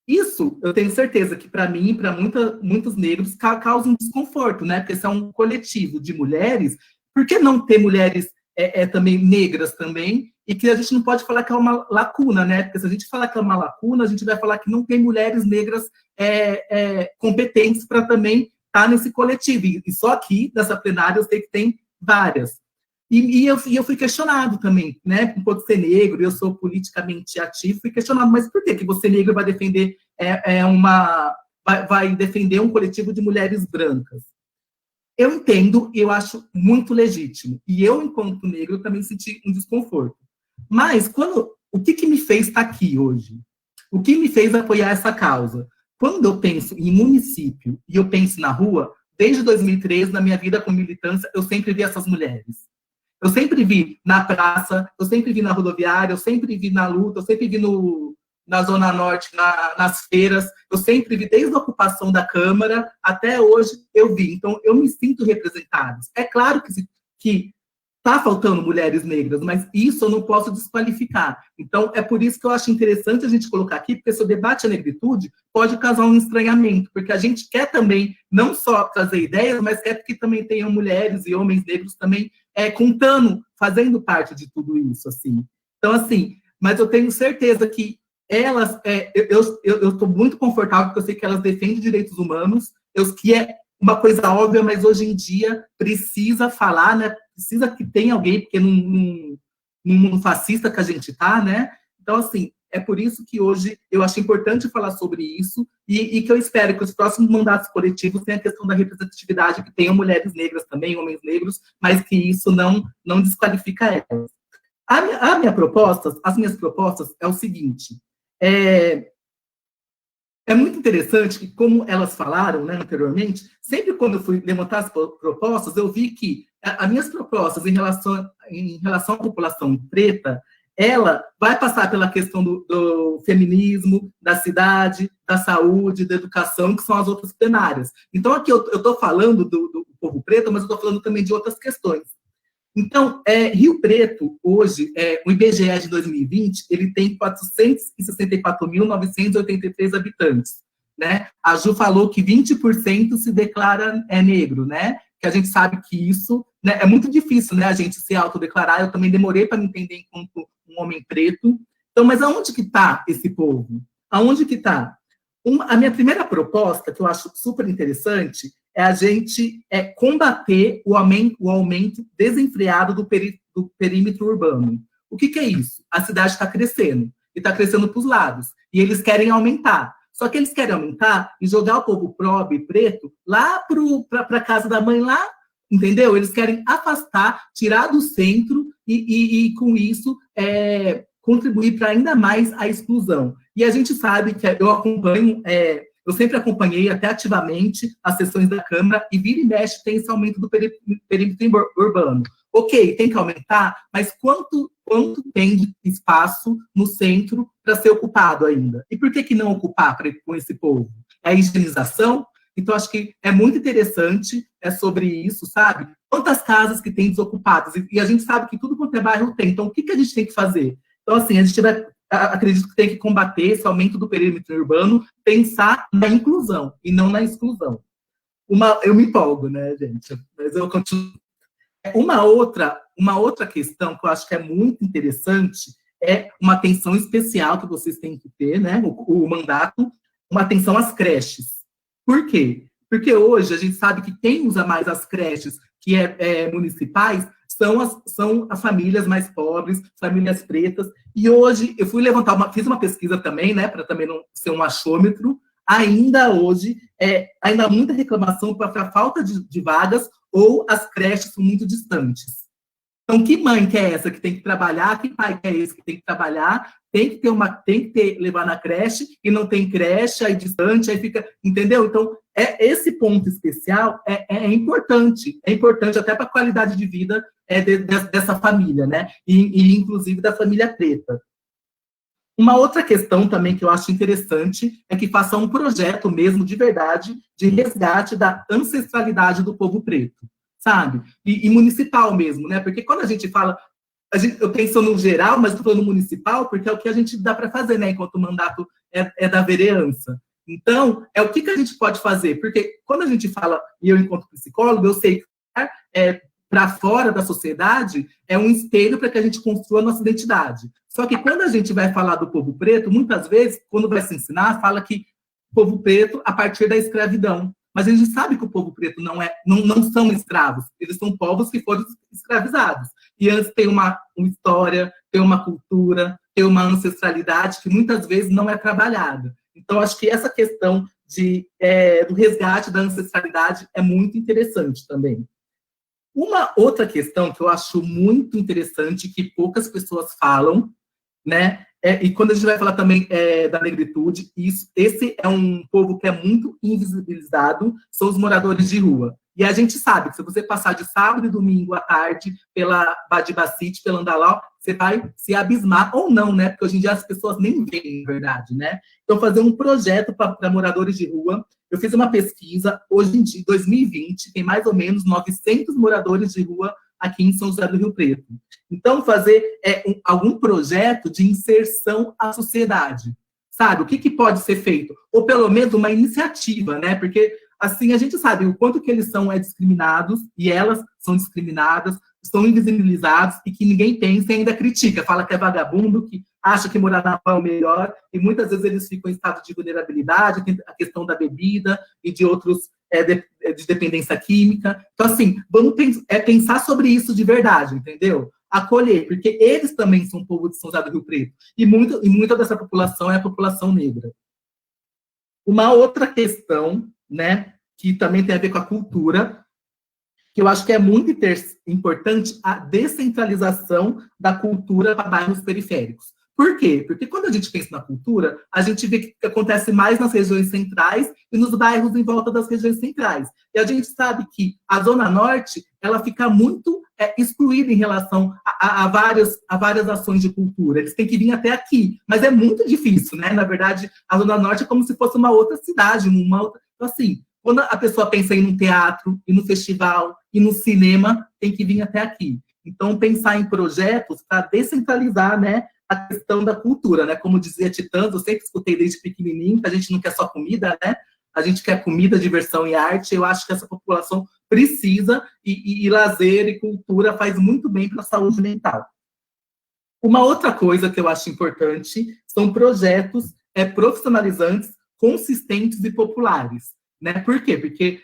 Isso, eu tenho certeza que para mim e para muitos negros causa um desconforto, né? Porque se é um coletivo de mulheres, por que não ter mulheres também negras também? E que a gente não pode falar que é uma lacuna, né? Porque se a gente falar que é uma lacuna, a gente vai falar que não tem mulheres negras competentes para também estar nesse coletivo. E só aqui, nessa plenária, eu sei que tem várias. E eu fui questionado também, né? Por ser negro, eu sou politicamente ativo, fui questionado, mas por que você negro vai defender vai defender um coletivo de mulheres brancas? Eu entendo e eu acho muito legítimo. E eu, enquanto negro, também senti um desconforto. Mas o que me fez estar aqui hoje? O que me fez apoiar essa causa? Quando eu penso em município e eu penso na rua, desde 2013, na minha vida como militância, eu sempre vi essas mulheres. Eu sempre vi na praça, eu sempre vi na rodoviária, eu sempre vi na luta, eu sempre vi na Zona Norte, nas feiras, eu sempre vi, desde a ocupação da Câmara até hoje, eu vi. Então, eu me sinto representada. É claro que está faltando mulheres negras, mas isso eu não posso desqualificar. Então, é por isso que eu acho interessante a gente colocar aqui, porque se o debate é negritude, pode causar um estranhamento, porque a gente quer também não só trazer ideias, mas quer que também tenham mulheres e homens negros também contando, fazendo parte de tudo isso, assim. Então, assim, mas eu tenho certeza que elas, eu estou muito confortável, porque eu sei que elas defendem direitos humanos, que é uma coisa óbvia, mas hoje em dia precisa falar, né? Precisa que tenha alguém, porque num mundo fascista que a gente está, né? Então, assim, é por isso que hoje eu acho importante falar sobre isso e que eu espero que os próximos mandatos coletivos tenham a questão da representatividade, que tenham mulheres negras também, homens negros, mas que isso não desqualifica elas. As minhas propostas é o seguinte, é muito interessante que, como elas falaram, né, anteriormente, sempre quando eu fui levantar as propostas, eu vi que as minhas propostas em relação à população preta, ela vai passar pela questão do feminismo, da cidade, da saúde, da educação, que são as outras plenárias. Então, aqui eu estou falando do povo preto, mas eu estou falando também de outras questões. Então, Rio Preto, hoje, o IBGE de 2020, ele tem 464.983 habitantes, né? A Ju falou que 20% se declara negro, né? Que a gente sabe que isso, né, é muito difícil, né, a gente se autodeclarar. Eu também demorei para me entender enquanto um homem preto. Então, mas aonde que está esse povo? Aonde que está? A minha primeira proposta, que eu acho super interessante, é a gente combater o aumento desenfreado do perímetro urbano. O que é isso? A cidade está crescendo, e está crescendo para os lados, e eles querem aumentar. Só que eles querem aumentar e jogar o povo pobre, preto, lá para a casa da mãe, lá, entendeu? Eles querem afastar, tirar do centro e com isso, contribuir para ainda mais a exclusão. E a gente sabe que eu acompanho, eu sempre acompanhei até ativamente as sessões da Câmara e vira e mexe tem esse aumento do perímetro urbano. Ok, tem que aumentar, mas quanto tem de espaço no centro para ser ocupado ainda? E por que não ocupar com esse povo? É a higienização? Então, acho que é muito interessante sobre isso, sabe? Quantas casas que tem desocupadas? E a gente sabe que tudo quanto é bairro tem. Então, o que a gente tem que fazer? Então, assim, a gente acredito que tem que combater esse aumento do perímetro urbano, pensar na inclusão e não na exclusão. Eu me empolgo, né, gente? Mas eu continuo. Uma outra questão que eu acho que é muito interessante é uma atenção especial que vocês têm que ter, né? O mandato, uma atenção às creches. Por quê? Porque hoje a gente sabe que quem usa mais as creches, que municipais, são as famílias mais pobres, famílias pretas. E hoje eu fui fiz uma pesquisa também, né? Para também não ser um achômetro. Ainda hoje, ainda há muita reclamação para a falta de vagas ou as creches são muito distantes. Então, que mãe que é essa que tem que trabalhar? Que pai que é esse que tem que trabalhar? Tem que levar na creche e não tem creche, aí distante, aí fica, entendeu? Então, esse ponto especial é importante até para a qualidade de vida dessa família, né? E inclusive da família preta. Uma outra questão também que eu acho interessante é que faça um projeto mesmo, de verdade, de resgate da ancestralidade do povo preto, sabe? E municipal mesmo, né? Porque quando a gente fala, eu penso no geral, mas estou falando municipal, porque é o que a gente dá para fazer, né? Enquanto o mandato é da vereança. Então, o que a gente pode fazer? Porque quando a gente fala, e eu enquanto psicólogo, eu sei que para fora da sociedade é um espelho para que a gente construa a nossa identidade. Só que quando a gente vai falar do povo preto, muitas vezes, quando vai se ensinar, fala que povo preto a partir da escravidão. Mas a gente sabe que o povo preto não são escravos, eles são povos que foram escravizados. E antes tem uma história, tem uma cultura, tem uma ancestralidade que muitas vezes não é trabalhada. Então, acho que essa questão do resgate da ancestralidade é muito interessante também. Uma outra questão que eu acho muito interessante, que poucas pessoas falam, né? E quando a gente vai falar também da negritude, esse é um povo que é muito invisibilizado, são os moradores de rua. E a gente sabe que se você passar de sábado e domingo à tarde pela Badibacite, pela Andalau, você vai se abismar, ou não, né? Porque hoje em dia as pessoas nem veem, na verdade, né? Então, fazer um projeto para moradores de rua. Eu fiz uma pesquisa, hoje em dia, 2020, tem mais ou menos 900 moradores de rua aqui em São José do Rio Preto. Então, fazer algum projeto de inserção à sociedade, sabe? O que pode ser feito? Ou, pelo menos, uma iniciativa, né? Porque, assim, a gente sabe o quanto que eles são discriminados, e elas são discriminadas, são invisibilizados, e que ninguém pensa e ainda critica, fala que é vagabundo, que acha que morar na rua é o melhor, e muitas vezes eles ficam em estado de vulnerabilidade, a questão da bebida e de outros, de dependência química. Então, assim, vamos pensar sobre isso de verdade, entendeu? Acolher, porque eles também são povo de São José do Rio Preto, e muita dessa população é a população negra. Uma outra questão, né, que também tem a ver com a cultura, que eu acho que é muito importante, a descentralização da cultura para bairros periféricos. Por quê? Porque quando a gente pensa na cultura, a gente vê que acontece mais nas regiões centrais e nos bairros em volta das regiões centrais. E a gente sabe que a Zona Norte, ela fica muito excluída em relação a várias ações de cultura. Eles têm que vir até aqui, mas é muito difícil, né? Na verdade, a Zona Norte é como se fosse uma outra cidade, Então, assim, quando a pessoa pensa em ir num teatro, ir no festival, ir no cinema, tem que vir até aqui. Então, pensar em projetos para descentralizar, né, a questão da cultura, né? Como dizia Titãs, eu sempre escutei desde pequenininho, que a gente não quer só comida, né? A gente quer comida, diversão e arte. Eu acho que essa população precisa, e lazer e cultura faz muito bem para a saúde mental. Uma outra coisa que eu acho importante são projetos profissionalizantes, consistentes e populares, né? Por quê? Porque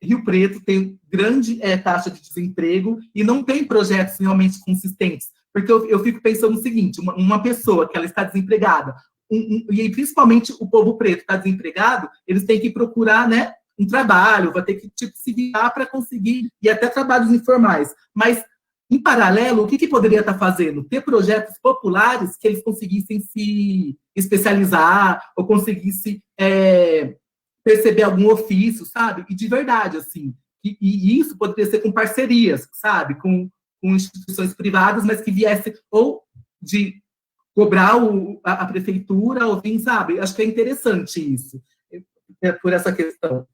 Rio Preto tem grande taxa de desemprego e não tem projetos realmente consistentes. Porque eu fico pensando o seguinte, uma pessoa que ela está desempregada, e principalmente o povo preto está desempregado, eles têm que procurar, né, um trabalho, vai ter que se virar para conseguir, e até trabalhos informais. Mas, em paralelo, o que poderia estar fazendo? Ter projetos populares que eles conseguissem se especializar, ou conseguissem perceber algum ofício, sabe? E de verdade, assim, e isso poderia ser com parcerias, sabe? Com instituições privadas, mas que viesse ou de cobrar a prefeitura, ou vir, sabe? Acho que é interessante isso, por essa questão.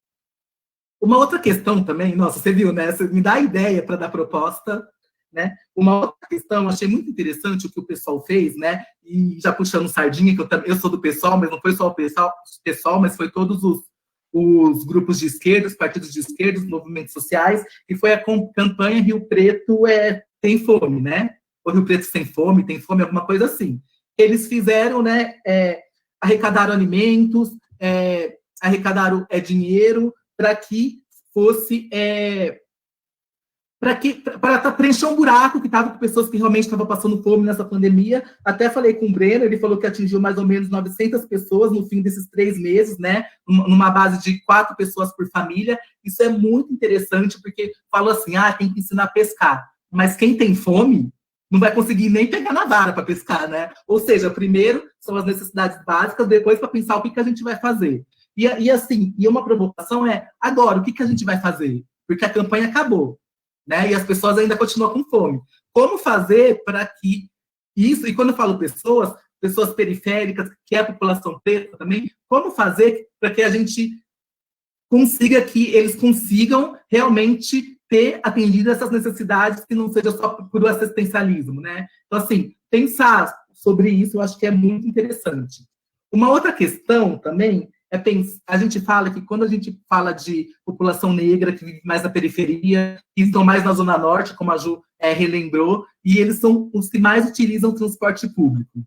Uma outra questão também, nossa, você viu, né? Você me dá a ideia para dar proposta, né? Uma outra questão, achei muito interessante o que o pessoal fez, né? E já puxando sardinha, que eu sou do PSOL, mas não foi só o PSOL, mas foi todos os grupos de esquerda, os partidos de esquerda, os movimentos sociais, e foi a campanha Rio Preto tem fome, né? Ou Rio Preto sem fome, tem fome, alguma coisa assim. Eles fizeram, né? Arrecadaram alimentos, arrecadaram dinheiro para que fosse para preencher um buraco que estava com pessoas que realmente estavam passando fome nessa pandemia. Até falei com o Breno, ele falou que atingiu mais ou menos 900 pessoas no fim desses 3 meses, né, numa base de 4 pessoas por família. Isso é muito interessante, porque falou assim, tem que ensinar a pescar, mas quem tem fome não vai conseguir nem pegar na vara para pescar, né? Ou seja, primeiro são as necessidades básicas, depois para pensar o que a gente vai fazer. E uma provocação agora, o que a gente vai fazer? Porque a campanha acabou, né? E as pessoas ainda continuam com fome. Como fazer para que isso, e quando eu falo pessoas periféricas, que é a população preta também, como fazer para que a gente consiga que eles consigam realmente ter atendido essas necessidades, que não seja só por assistencialismo, né? Então, assim, pensar sobre isso eu acho que é muito interessante. Uma outra questão também a gente fala que quando a gente fala de população negra que vive mais na periferia, que estão mais na Zona Norte, como a Ju relembrou, e eles são os que mais utilizam transporte público.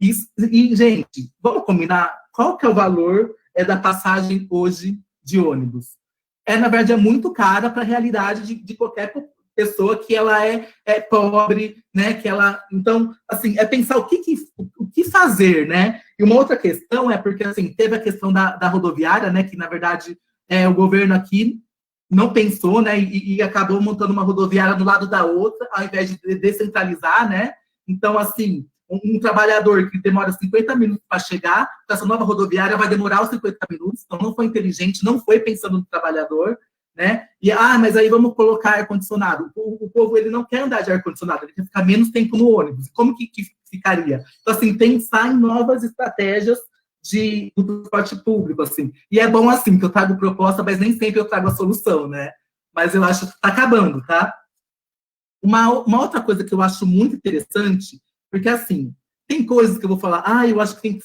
E, gente, vamos combinar qual que é o valor da passagem hoje de ônibus? Na verdade, é muito cara para a realidade de qualquer pessoa que ela é pobre, né? Então, assim, pensar o que fazer, né? E uma outra questão porque, assim, teve a questão da rodoviária, né? Que, na verdade, o governo aqui não pensou, né? E acabou montando uma rodoviária do lado da outra, ao invés de descentralizar, né? Então, assim, um trabalhador que demora 50 minutos para chegar, essa nova rodoviária vai demorar os 50 minutos, então não foi inteligente, não foi pensando no trabalhador, né? E, mas aí vamos colocar ar-condicionado. O povo, ele não quer andar de ar-condicionado, ele quer ficar menos tempo no ônibus. Como que ficaria? Então, assim, pensar em novas estratégias do transporte público, assim. E é bom, assim, que eu trago proposta, mas nem sempre eu trago a solução, né? Mas eu acho que está acabando, tá? Uma outra coisa que eu acho muito interessante, porque, assim, tem coisas que eu vou falar, eu acho que tem que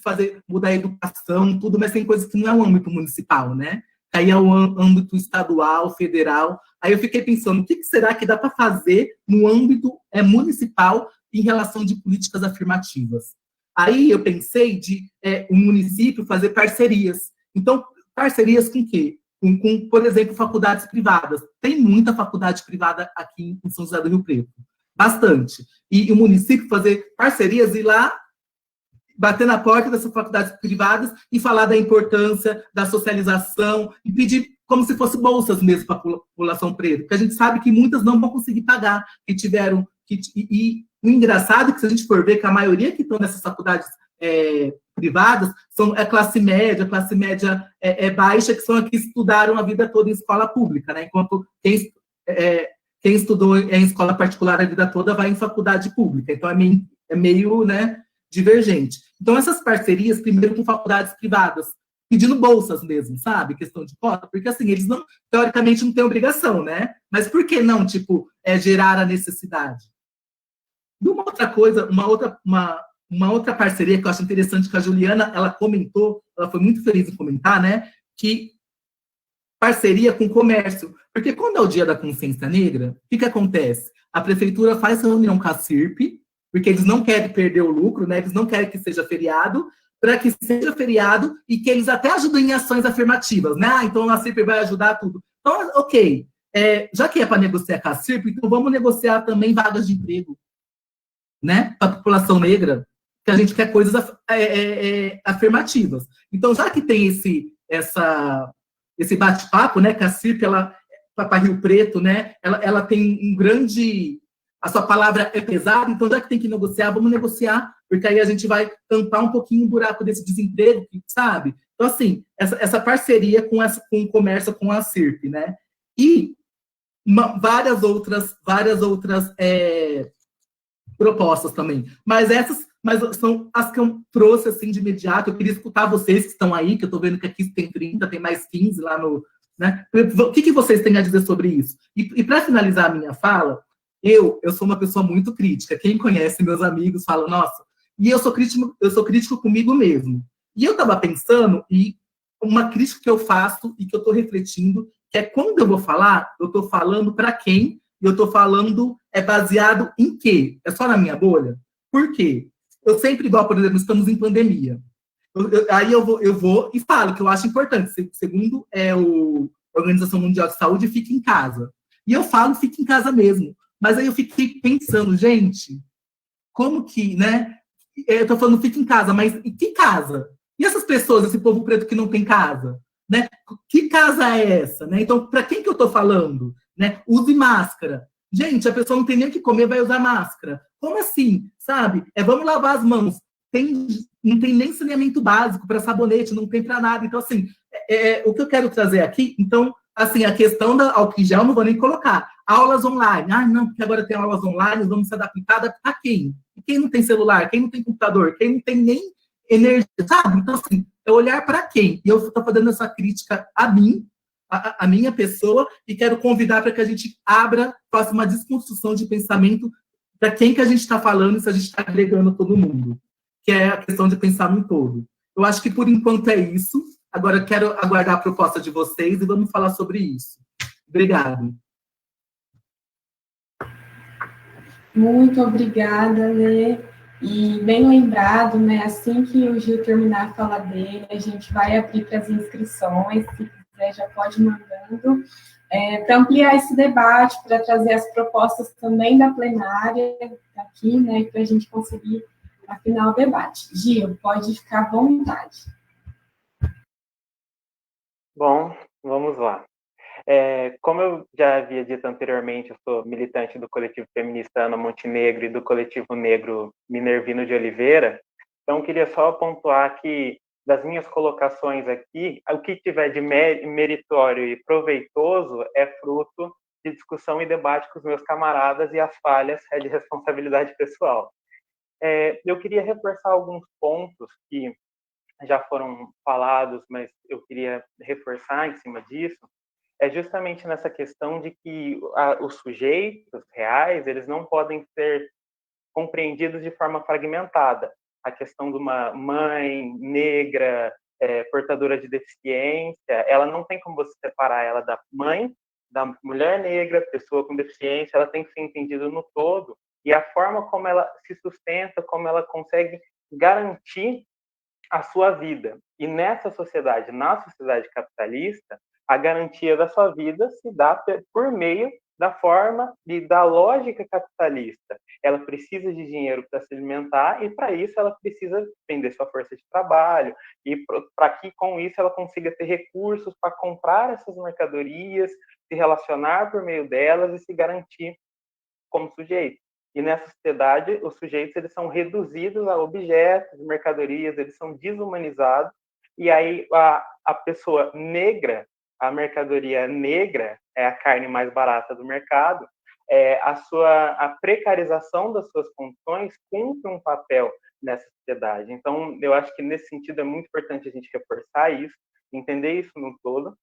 mudar a educação, tudo, mas tem coisas que não é o âmbito municipal, né? Aí é o âmbito estadual, federal. Aí eu fiquei pensando, o que será que dá para fazer no âmbito municipal em relação de políticas afirmativas? Aí eu pensei de o município fazer parcerias. Então, parcerias com o quê? Com, por exemplo, faculdades privadas. Tem muita faculdade privada aqui em São José do Rio Preto. Bastante. E o município fazer parcerias e ir lá bater na porta dessas faculdades privadas e falar da importância da socialização e pedir como se fosse bolsas mesmo para a população preta, porque a gente sabe que muitas não vão conseguir pagar, e o engraçado é que se a gente for ver que a maioria que estão nessas faculdades privadas é classe média baixa, que são as que estudaram a vida toda em escola pública, né? Enquanto quem estudou em escola particular a vida toda vai em faculdade pública, então é meio, né, divergente. Então, essas parcerias, primeiro com faculdades privadas, pedindo bolsas mesmo, sabe? Questão de cota, porque, assim, eles não, teoricamente, não têm obrigação, né? Mas por que não, gerar a necessidade? E uma outra coisa, uma outra parceria que eu acho interessante, que a Juliana, ela comentou, ela foi muito feliz em comentar, né? Que parceria com o comércio. Porque quando é o Dia da Consciência Negra, o que acontece? A prefeitura faz reunião com a CIRP, porque eles não querem perder o lucro, né? Eles não querem que seja feriado, para que seja feriado e que eles até ajudem em ações afirmativas, né? Então a CIRP vai ajudar tudo. Então, ok, já que é para negociar com a CIRP, então vamos negociar também vagas de emprego, né? Para a população negra, que a gente quer coisas afirmativas. Então, já que tem esse bate-papo, né? Que a CIRP, para Rio Preto, né? Ela tem um grande... A sua palavra é pesada, então já que tem que negociar, vamos negociar, porque aí a gente vai tampar um pouquinho o buraco desse desemprego, sabe? Então, assim, essa parceria com o comércio, com a CIRP, né? E várias outras propostas também. Mas são as que eu trouxe, assim, de imediato. Eu queria escutar vocês que estão aí, que eu estou vendo que aqui tem 30, tem mais 15 lá no... Né? O que vocês têm a dizer sobre isso? E para finalizar a minha fala, eu sou uma pessoa muito crítica. Quem conhece meus amigos fala, nossa, e eu sou crítico comigo mesmo. E eu estava pensando, e uma crítica que eu faço e que eu estou refletindo, que é quando eu vou falar, eu estou falando para quem, e eu estou falando baseado em quê? É só na minha bolha? Por quê? Eu sempre, igual, por exemplo, estamos em pandemia. Aí eu vou e falo que eu acho importante, segundo a Organização Mundial de Saúde, fique em casa. E eu falo, fique em casa mesmo. Mas aí eu fiquei pensando, gente, como que, né? Eu tô falando fique em casa, mas e que casa? E essas pessoas, esse povo preto que não tem casa? Né? Que casa é essa? Né? Então, para quem que eu tô falando? Né? Use máscara. Gente, a pessoa não tem nem o que comer, vai usar máscara. Como assim? Sabe? Vamos lavar as mãos. Não tem nem saneamento básico para sabonete, não tem para nada. Então, assim, o que eu quero trazer aqui, então, assim, a questão da álcool em gel, não vou nem colocar. Aulas online. Ah, não, porque agora tem aulas online, vamos se adaptar a quem? Quem não tem celular? Quem não tem computador? Quem não tem nem energia? Sabe? Então, assim, é olhar para quem? E eu estou fazendo essa crítica a mim, a minha pessoa, e quero convidar para que a gente faça uma desconstrução de pensamento para quem que a gente está falando e se a gente está agregando todo mundo, que é a questão de pensar no todo. Eu acho que, por enquanto, é isso. Agora, eu quero aguardar a proposta de vocês e vamos falar sobre isso. Obrigado. Muito obrigada, Lê. E bem lembrado, né? Assim que o Gil terminar a fala dele, a gente vai abrir para as inscrições. Se quiser, já pode ir mandando. Para ampliar esse debate, para trazer as propostas também da plenária aqui, né? Para a gente conseguir afinar o debate. Gil, pode ficar à vontade. Bom, vamos lá. Como eu já havia dito anteriormente, eu sou militante do coletivo feminista Ana Montenegro e do coletivo negro Minervino de Oliveira, então queria só pontuar que, das minhas colocações aqui, o que tiver de meritório e proveitoso é fruto de discussão e debate com os meus camaradas, e as falhas é de responsabilidade pessoal. Eu queria reforçar alguns pontos que já foram falados, mas eu queria reforçar em cima disso, é justamente nessa questão de que os sujeitos reais, eles não podem ser compreendidos de forma fragmentada. A questão de uma mãe negra, portadora de deficiência, ela não tem como você separar ela da mãe, da mulher negra, pessoa com deficiência, ela tem que ser entendida no todo, e a forma como ela se sustenta, como ela consegue garantir a sua vida. E nessa sociedade, na sociedade capitalista, a garantia da sua vida se dá por meio da forma e da lógica capitalista. Ela precisa de dinheiro para se alimentar, e para isso ela precisa vender sua força de trabalho, e para que com isso ela consiga ter recursos para comprar essas mercadorias, se relacionar por meio delas e se garantir como sujeito. E nessa sociedade, os sujeitos eles são reduzidos a objetos, mercadorias, eles são desumanizados, e aí a pessoa negra, a mercadoria negra, é a carne mais barata do mercado, a precarização das suas condições cumpre um papel nessa sociedade. Então, eu acho que nesse sentido é muito importante a gente reforçar isso, entender isso no todo,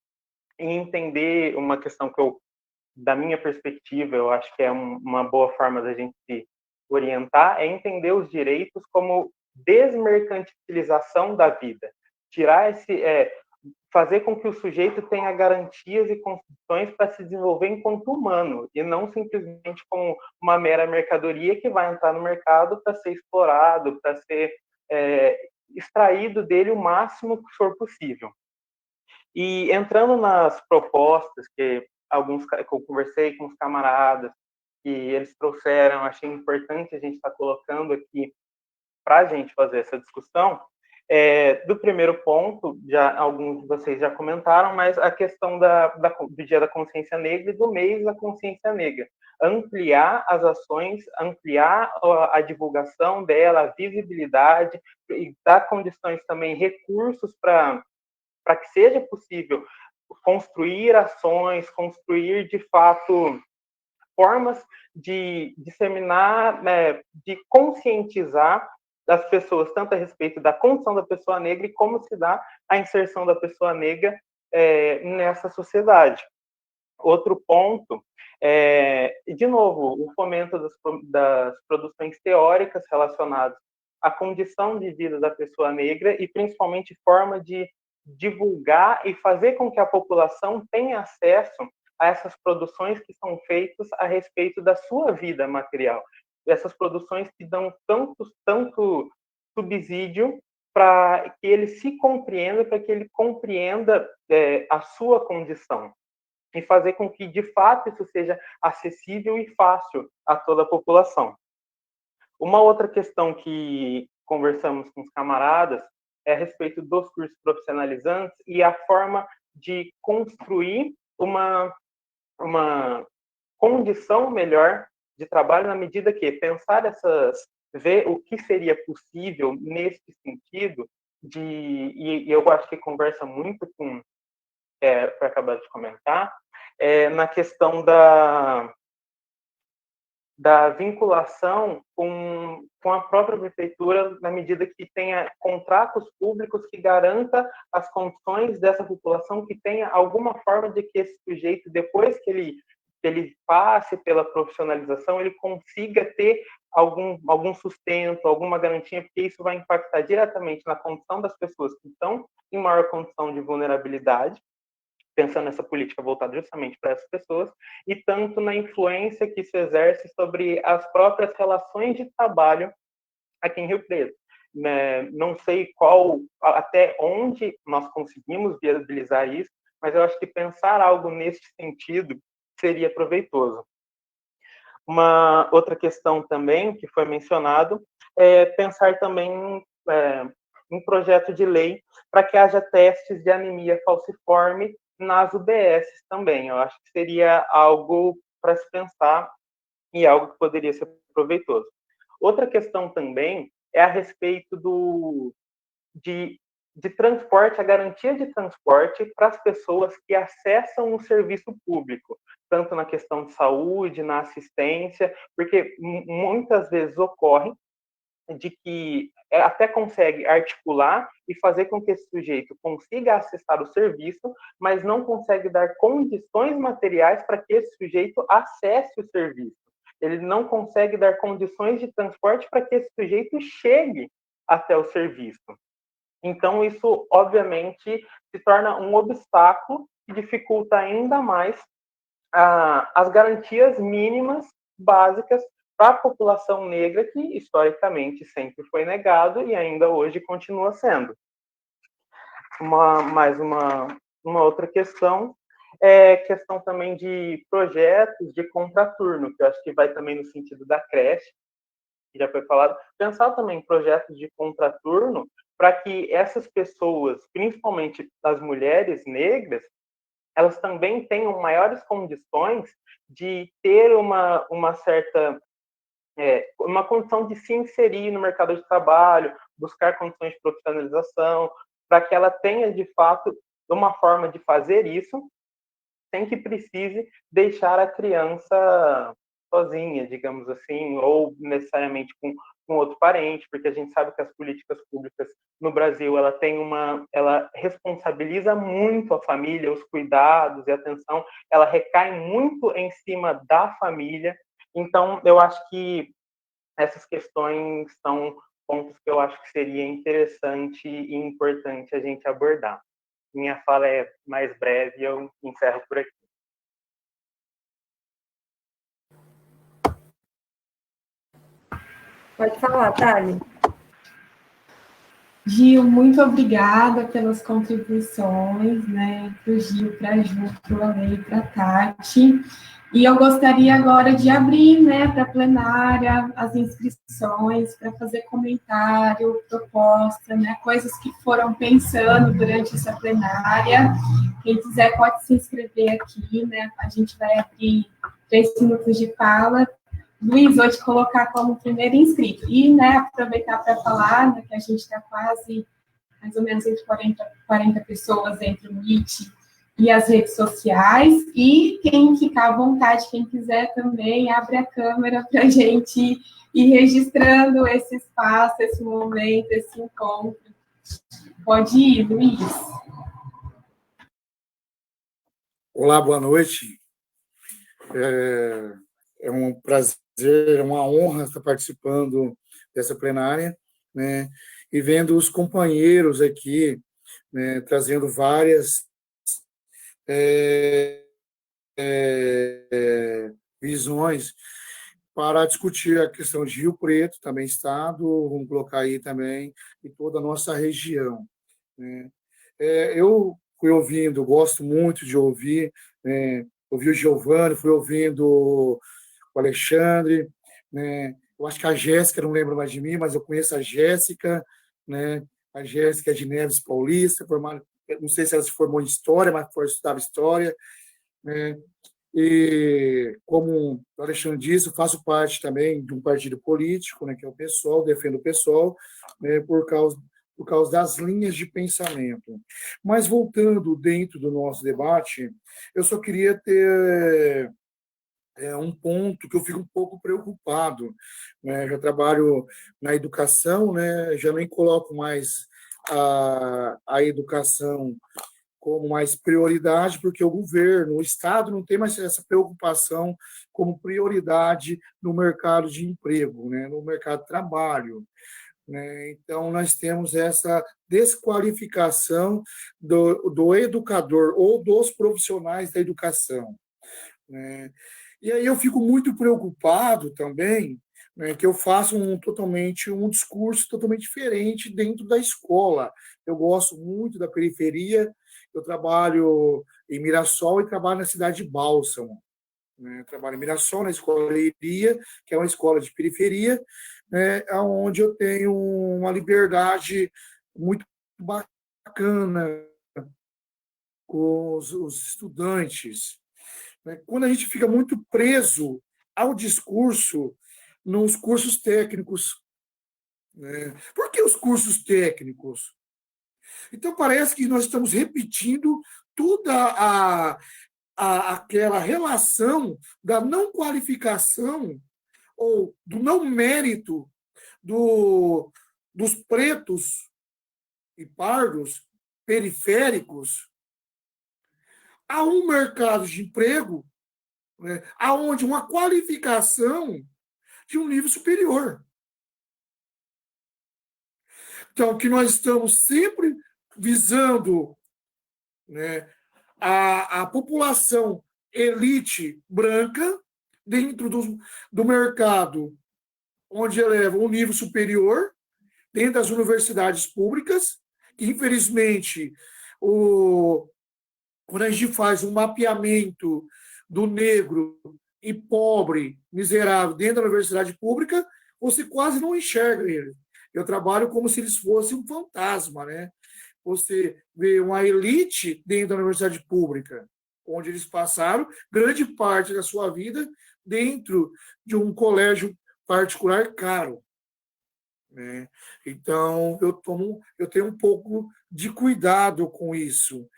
e entender uma questão que da minha perspectiva, eu acho que é uma boa forma da gente se orientar, é entender os direitos como desmercantilização da vida. Tirar fazer com que o sujeito tenha garantias e condições para se desenvolver enquanto humano, e não simplesmente como uma mera mercadoria que vai entrar no mercado para ser explorado, para ser extraído dele o máximo que for possível. E entrando nas propostas que eu conversei com os camaradas, que eles trouxeram, achei importante a gente estar colocando aqui para a gente fazer essa discussão. Do primeiro ponto, já alguns de vocês já comentaram, mas a questão do Dia da Consciência Negra e do mês da Consciência Negra. Ampliar as ações, ampliar a divulgação dela, a visibilidade, e dar condições também, recursos para que seja possível construir ações, construir, de fato, formas de disseminar, né, de conscientizar das pessoas, tanto a respeito da condição da pessoa negra e como se dá a inserção da pessoa negra nessa sociedade. Outro ponto de novo, o fomento das produções teóricas relacionadas à condição de vida da pessoa negra e, principalmente, forma de divulgar e fazer com que a população tenha acesso a essas produções que são feitas a respeito da sua vida material. Essas produções que dão tanto subsídio para que ele se compreenda, para que ele compreenda a sua condição. E fazer com que, de fato, isso seja acessível e fácil a toda a população. Uma outra questão que conversamos com os camaradas é a respeito dos cursos profissionalizantes e a forma de construir uma condição melhor de trabalho na medida que pensar ver o que seria possível nesse sentido e eu acho que conversa muito com para acabar de comentar, na questão da vinculação com a própria prefeitura, na medida que tenha contratos públicos que garanta as condições dessa população, que tenha alguma forma de que esse sujeito, depois que ele passe pela profissionalização, ele consiga ter algum sustento, alguma garantia, porque isso vai impactar diretamente na condição das pessoas que estão em maior condição de vulnerabilidade, pensando nessa política voltada justamente para essas pessoas, e tanto na influência que isso exerce sobre as próprias relações de trabalho aqui em Rio Preto. Não sei até onde nós conseguimos viabilizar isso, mas eu acho que pensar algo nesse sentido seria proveitoso. Uma outra questão também que foi mencionado é pensar também em projeto de lei para que haja testes de anemia falciforme nas UBS também. Eu acho que seria algo para se pensar e algo que poderia ser proveitoso. Outra questão também é a respeito de transporte, a garantia de transporte para as pessoas que acessam o serviço público, tanto na questão de saúde, na assistência, porque muitas vezes ocorre de que até consegue articular e fazer com que esse sujeito consiga acessar o serviço, mas não consegue dar condições materiais para que esse sujeito acesse o serviço. Ele não consegue dar condições de transporte para que esse sujeito chegue até o serviço. Então, isso, obviamente, se torna um obstáculo que dificulta ainda mais as garantias mínimas básicas para a população negra, que historicamente sempre foi negado e ainda hoje continua sendo. Mais uma outra questão é questão também de projetos de contraturno, que eu acho que vai também no sentido da creche, que já foi falado, pensar também em projetos de contraturno para que essas pessoas, principalmente as mulheres negras, elas também tenham maiores condições de ter uma certa uma condição de se inserir no mercado de trabalho, buscar condições de profissionalização, para que ela tenha, de fato, uma forma de fazer isso, sem que precise deixar a criança sozinha, digamos assim, ou necessariamente com outro parente, porque a gente sabe que as políticas públicas no Brasil, ela responsabiliza muito a família, os cuidados e a atenção, ela recai muito em cima da família. Então, eu acho que essas questões são pontos que eu acho que seria interessante e importante a gente abordar. Minha fala é mais breve, eu encerro por aqui. Pode falar, Thali. Gil, muito obrigada pelas contribuições, né, para o Gil, para a Ju, para o Ale, para a Tati. E eu gostaria agora de abrir, né, para a plenária as inscrições, para fazer comentário, proposta, né, coisas que foram pensando durante essa plenária. Quem quiser pode se inscrever aqui, né, a gente vai abrir 3 minutos de fala. Luiz, vou te colocar como primeiro inscrito. E, né, aproveitar para falar, né, que a gente está quase, mais ou menos, entre 40 pessoas entre o Meet e as redes sociais. E quem ficar à vontade, quem quiser também, abre a câmera para a gente ir registrando esse espaço, esse momento, esse encontro. Pode ir, Luiz. Olá, boa noite. É um prazer, é uma honra estar participando dessa plenária, né? E vendo os companheiros aqui, né, trazendo várias visões para discutir a questão de Rio Preto, também Estado, vamos colocar aí também, e toda a nossa região, né? Eu fui ouvindo, gosto muito de ouvir, ouvi o Giovanni, fui ouvindo o Alexandre, né? Eu acho que a Jéssica, não lembro mais de mim, mas eu conheço a Jéssica, né? A Jéssica é de Neves Paulista, formada, não sei se ela se formou em História, mas estudava História, né? E, como o Alexandre disse, eu faço parte também de um partido político, né, que é o PSOL, defendo o PSOL, né, por causa das linhas de pensamento. Mas, voltando dentro do nosso debate, eu só queria ter um ponto que eu fico um pouco preocupado, né? Já trabalho na educação, né? Já nem coloco mais a educação como mais prioridade, porque o governo, o Estado não tem mais essa preocupação como prioridade no mercado de emprego, né? No mercado de trabalho, né? Então, nós temos essa desqualificação do educador ou dos profissionais da educação, né? E aí eu fico muito preocupado também, né, que eu faço um discurso totalmente diferente dentro da escola. Eu gosto muito da periferia, eu trabalho em Mirassol e trabalho na cidade de Bálsamo, né? Eu trabalho em Mirassol, na escola Leiria, que é uma escola de periferia, né, onde eu tenho uma liberdade muito bacana com os estudantes, né? Quando a gente fica muito preso ao discurso nos cursos técnicos, né? Por que os cursos técnicos? Então, parece que nós estamos repetindo toda aquela relação da não qualificação ou do não mérito dos pretos e pardos periféricos a um mercado de emprego, né, aonde uma qualificação de um nível superior. Então, que nós estamos sempre visando, né, a população elite branca dentro do mercado, onde eleva um nível superior, dentro das universidades públicas, que, infelizmente, quando a gente faz um mapeamento do negro e pobre, miserável, dentro da universidade pública, você quase não enxerga ele. Eu trabalho como se eles fossem um fantasma, né? Você vê uma elite dentro da universidade pública, onde eles passaram grande parte da sua vida dentro de um colégio particular caro, né? Então, eu tenho um pouco de cuidado com isso,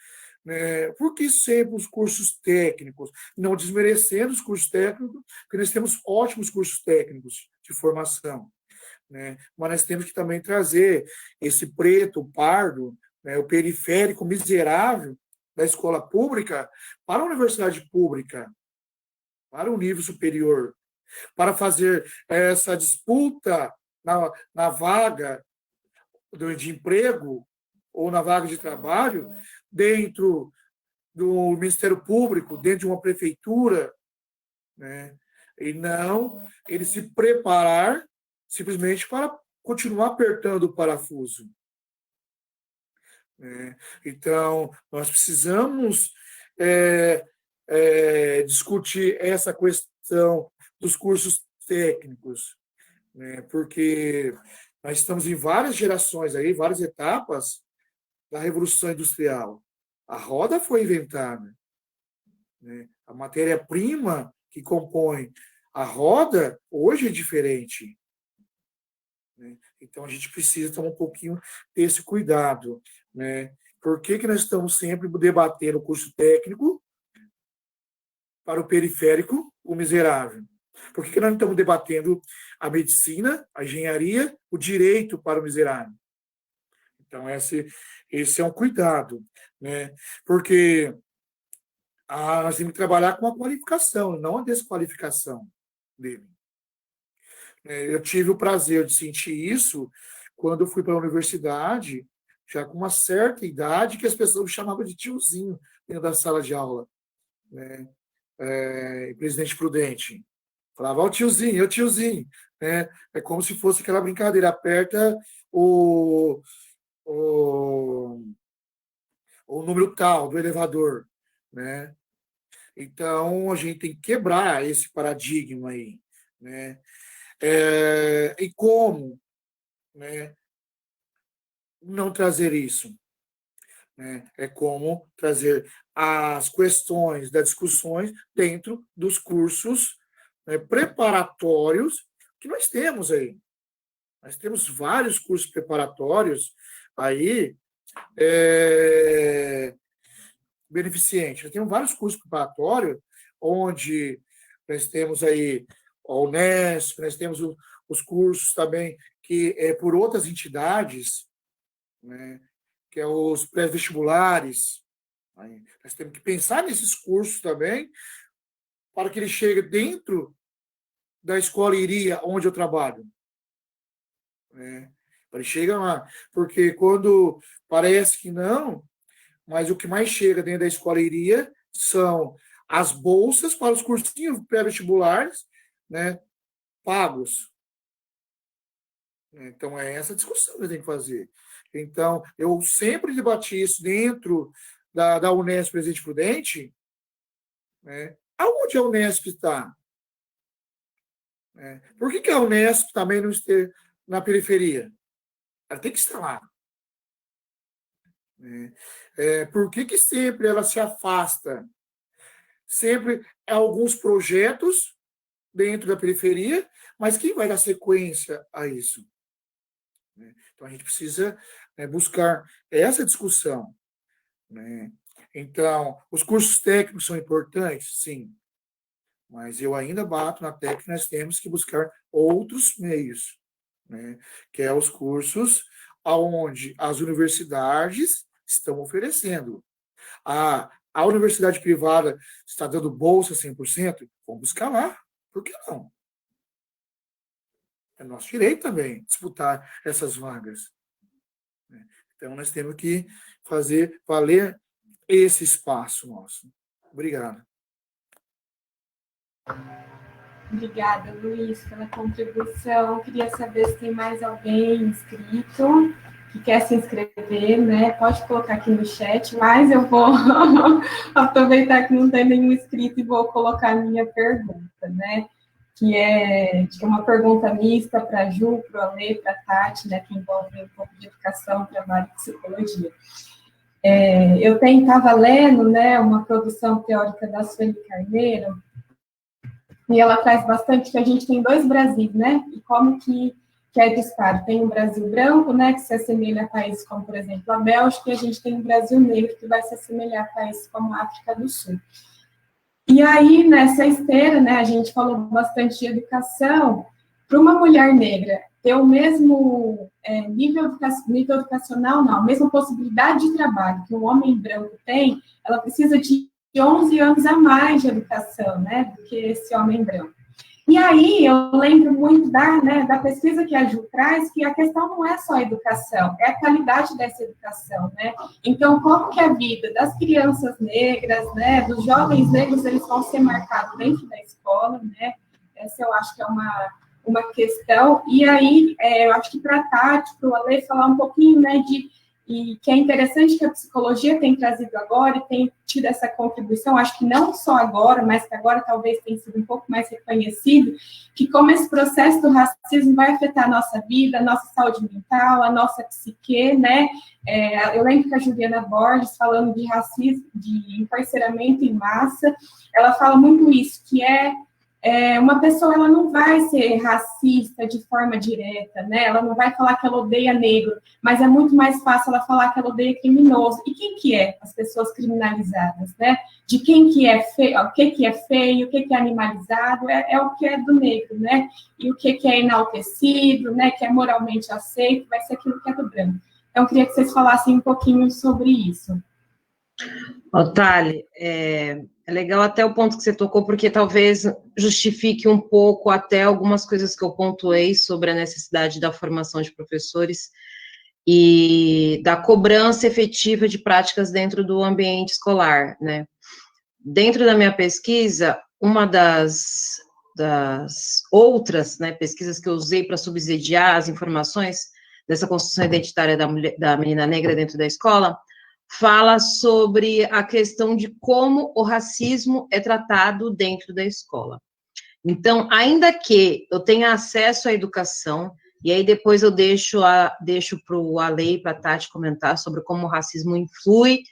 né? Porque sempre os cursos técnicos, não desmerecendo os cursos técnicos, porque nós temos ótimos cursos técnicos de formação, né? Mas nós temos que também trazer esse preto, o pardo, né, o periférico miserável da escola pública para a universidade pública, para o nível superior, para fazer essa disputa na vaga de emprego ou na vaga de trabalho dentro do Ministério Público, dentro de uma prefeitura, né? E não ele se preparar simplesmente para continuar apertando o parafuso, né? Então, nós precisamos discutir essa questão dos cursos técnicos, né? Porque nós estamos em várias gerações aí, várias etapas da Revolução Industrial. A roda foi inventada, né? A matéria-prima que compõe a roda hoje é diferente, né? Então, a gente precisa tomar um pouquinho desse cuidado, né? Por que nós estamos sempre debatendo o curso técnico para o periférico, o miserável? Por que nós não estamos debatendo a medicina, a engenharia, o direito para o miserável? Então, esse é um cuidado, né? Porque nós temos que trabalhar com a qualificação, não a desqualificação dele. Eu tive o prazer de sentir isso quando eu fui para a universidade, já com uma certa idade, que as pessoas me chamavam de tiozinho dentro da sala de aula, né? Presidente Prudente. Falava, ó, tiozinho, né? É como se fosse aquela brincadeira, aperta o número tal do elevador, né? Então, a gente tem que quebrar esse paradigma aí, né? E como, né, não trazer isso? Né? É como trazer as questões das discussões dentro dos cursos, né, preparatórios que nós temos aí. Nós temos vários cursos preparatórios aí beneficentes. Nós temos vários cursos preparatórios onde nós temos aí a Unesp, nós temos os cursos também que é por outras entidades, né, que é os pré-vestibulares. Aí, nós temos que pensar nesses cursos também para que ele chegue dentro da escola-iria onde eu trabalho. Né? Para ele chegar lá. Porque quando parece que não, mas o que mais chega dentro da escola-iria são as bolsas para os cursinhos pré-vestibulares, né, pagos. Então, é essa discussão que a gente tem que fazer. Então, eu sempre debati isso dentro da Unesp Presidente Prudente, né? Aonde a Unesp está? Por que a Unesp também não está na periferia? Ela tem que estar lá. Por que sempre ela se afasta? Sempre há alguns projetos dentro da periferia, mas quem vai dar sequência a isso? Então, a gente precisa buscar essa discussão. Então, os cursos técnicos são importantes? Sim. Mas eu ainda bato na tecla que nós temos que buscar outros meios, né? Que é os cursos onde as universidades estão oferecendo. A universidade privada está dando bolsa 100%? Vamos buscar lá. Por que não? É nosso direito também disputar essas vagas. Então, nós temos que fazer valer esse espaço nosso. Obrigado. Obrigada, Luiz, pela contribuição. Queria saber se tem mais alguém inscrito que quer se inscrever, né? Pode colocar aqui no chat, mas eu vou aproveitar que não tem nenhum inscrito e vou colocar a minha pergunta, né? Que é uma pergunta mista para a Ju, para o Ale, para a Tati, né? Que envolve um pouco de educação, trabalho e psicologia. Eu estava lendo, né, uma produção teórica da Sueli Carneiro, e ela traz bastante que a gente tem dois Brasis, né? E como que é disparo. Tem um Brasil branco, né, que se assemelha a países como, por exemplo, a Bélgica, e a gente tem um Brasil negro, que vai se assemelhar a países como a África do Sul. E aí, nessa esteira, né, a gente falou bastante de educação. Para uma mulher negra ter o mesmo nível educacional, não, a mesma possibilidade de trabalho que um homem branco tem, ela precisa de 11 anos a mais de educação, né, do que esse homem branco. E aí, eu lembro muito da pesquisa que a Ju traz, que a questão não é só a educação, é a qualidade dessa educação, né? Então, como que a vida das crianças negras, né, dos jovens negros, eles vão ser marcados dentro da escola, né? Essa eu acho que é uma questão. E aí, eu acho que para a Tati, para o Ale, falar um pouquinho, né, de e que é interessante que a psicologia tem trazido agora e tem tido essa contribuição, acho que não só agora, mas que agora talvez tenha sido um pouco mais reconhecido, que como esse processo do racismo vai afetar a nossa vida, a nossa saúde mental, a nossa psique, né? Eu lembro que a Juliana Borges, falando de racismo, de encarceramento em massa, ela fala muito isso, que uma pessoa, ela não vai ser racista de forma direta, né? Ela não vai falar que ela odeia negro, mas é muito mais fácil ela falar que ela odeia criminoso. E quem que é as pessoas criminalizadas, né? De quem que é feio, o que é feio, o que é animalizado, é o que é do negro, né? E o que é enaltecido, né? Que é moralmente aceito, vai ser aquilo que é do branco. Então, eu queria que vocês falassem um pouquinho sobre isso. Thali, é legal até o ponto que você tocou, porque talvez justifique um pouco até algumas coisas que eu pontuei sobre a necessidade da formação de professores e da cobrança efetiva de práticas dentro do ambiente escolar, né? Dentro da minha pesquisa, uma das outras, né, pesquisas que eu usei para subsidiar as informações dessa construção identitária da menina negra dentro da escola, fala sobre a questão de como o racismo é tratado dentro da escola. Então, ainda que eu tenha acesso à educação, e aí depois eu deixo para o Ale e para a Tati comentar sobre como o racismo influi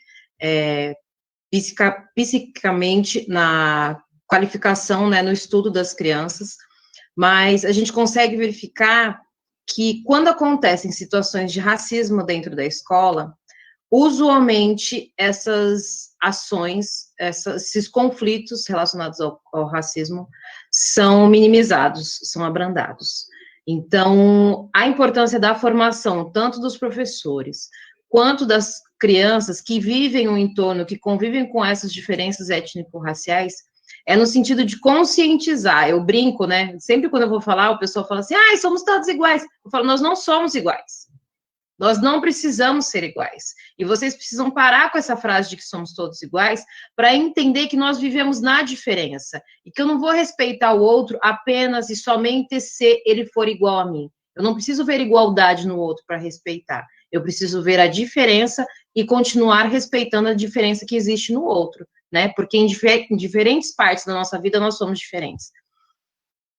psicicamente na qualificação, né, no estudo das crianças, mas a gente consegue verificar que quando acontecem situações de racismo dentro da escola, usualmente essas ações, esses conflitos relacionados ao racismo são minimizados, são abrandados. Então, a importância da formação, tanto dos professores, quanto das crianças que vivem um entorno, que convivem com essas diferenças étnico-raciais, é no sentido de conscientizar. Eu brinco, né? Sempre quando eu vou falar, o pessoal fala assim, somos todos iguais. Eu falo, nós não somos iguais. Nós não precisamos ser iguais. E vocês precisam parar com essa frase de que somos todos iguais para entender que nós vivemos na diferença. E que eu não vou respeitar o outro apenas e somente se ele for igual a mim. Eu não preciso ver igualdade no outro para respeitar. Eu preciso ver a diferença e continuar respeitando a diferença que existe no outro, né? Porque em diferentes partes da nossa vida nós somos diferentes.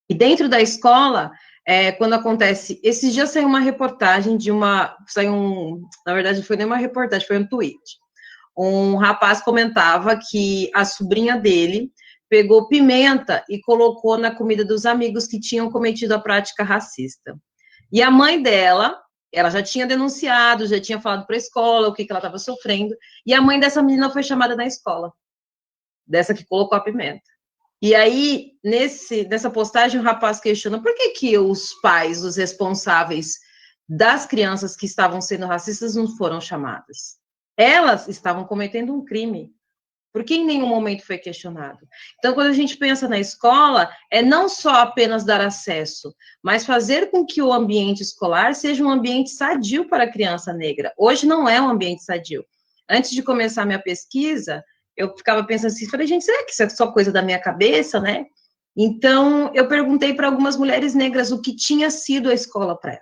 E dentro da escola, quando acontece, esses dias saiu uma reportagem na verdade, foi nem uma reportagem, foi um tweet. Um rapaz comentava que a sobrinha dele pegou pimenta e colocou na comida dos amigos que tinham cometido a prática racista. E a mãe dela, ela já tinha denunciado, já tinha falado para a escola o que ela estava sofrendo, e a mãe dessa menina foi chamada na escola, dessa que colocou a pimenta. E aí, nessa postagem, o rapaz questiona por que os pais, os responsáveis das crianças que estavam sendo racistas, não foram chamadas. Elas estavam cometendo um crime. Por que em nenhum momento foi questionado? Então, quando a gente pensa na escola, é não só apenas dar acesso, mas fazer com que o ambiente escolar seja um ambiente sadio para a criança negra. Hoje não é um ambiente sadio. Antes de começar a minha pesquisa, eu ficava pensando assim, falei, gente, será que isso é só coisa da minha cabeça, né? Então, eu perguntei para algumas mulheres negras o que tinha sido a escola para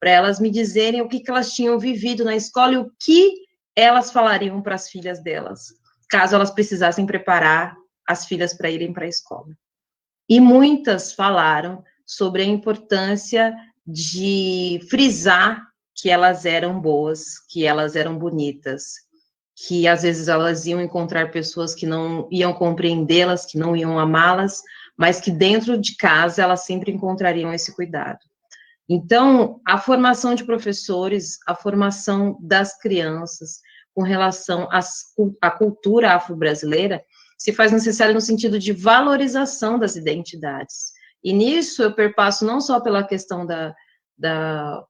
elas me dizerem o que elas tinham vivido na escola e o que elas falariam para as filhas delas, caso elas precisassem preparar as filhas para irem para a escola. E muitas falaram sobre a importância de frisar que elas eram boas, que elas eram bonitas, que às vezes elas iam encontrar pessoas que não iam compreendê-las, que não iam amá-las, mas que dentro de casa elas sempre encontrariam esse cuidado. Então, a formação de professores, a formação das crianças com relação à cultura afro-brasileira se faz necessário no sentido de valorização das identidades. E nisso eu perpasso não só pela questão da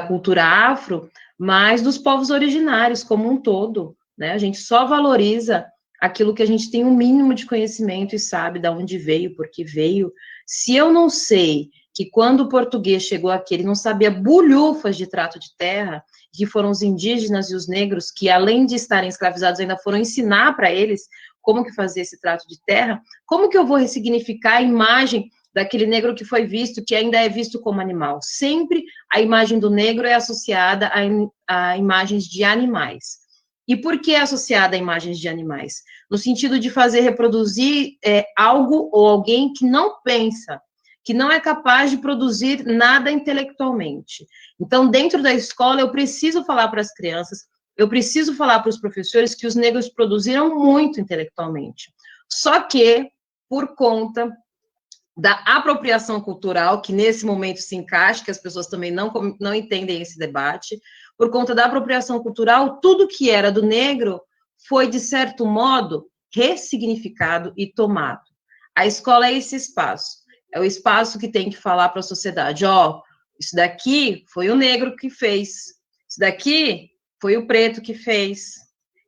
cultura afro, mas dos povos originários como um todo, né? A gente só valoriza aquilo que a gente tem um mínimo de conhecimento e sabe de onde veio, por que veio. Se eu não sei que quando o português chegou aqui, ele não sabia bulhufas de trato de terra, que foram os indígenas e os negros que, além de estarem escravizados, ainda foram ensinar para eles como que fazer esse trato de terra, como que eu vou ressignificar a imagem daquele negro que foi visto, que ainda é visto como animal. Sempre a imagem do negro é associada a imagens de animais. E por que é associada a imagens de animais? No sentido de fazer reproduzir algo ou alguém que não pensa, que não é capaz de produzir nada intelectualmente. Então, dentro da escola, eu preciso falar para as crianças, eu preciso falar para os professores que os negros produziram muito intelectualmente. Só que, por conta da apropriação cultural, que nesse momento se encaixa, que as pessoas também não entendem esse debate, por conta da apropriação cultural, tudo que era do negro foi, de certo modo, ressignificado e tomado. A escola é esse espaço. É o espaço que tem que falar para a sociedade, isso daqui foi o negro que fez, isso daqui foi o preto que fez,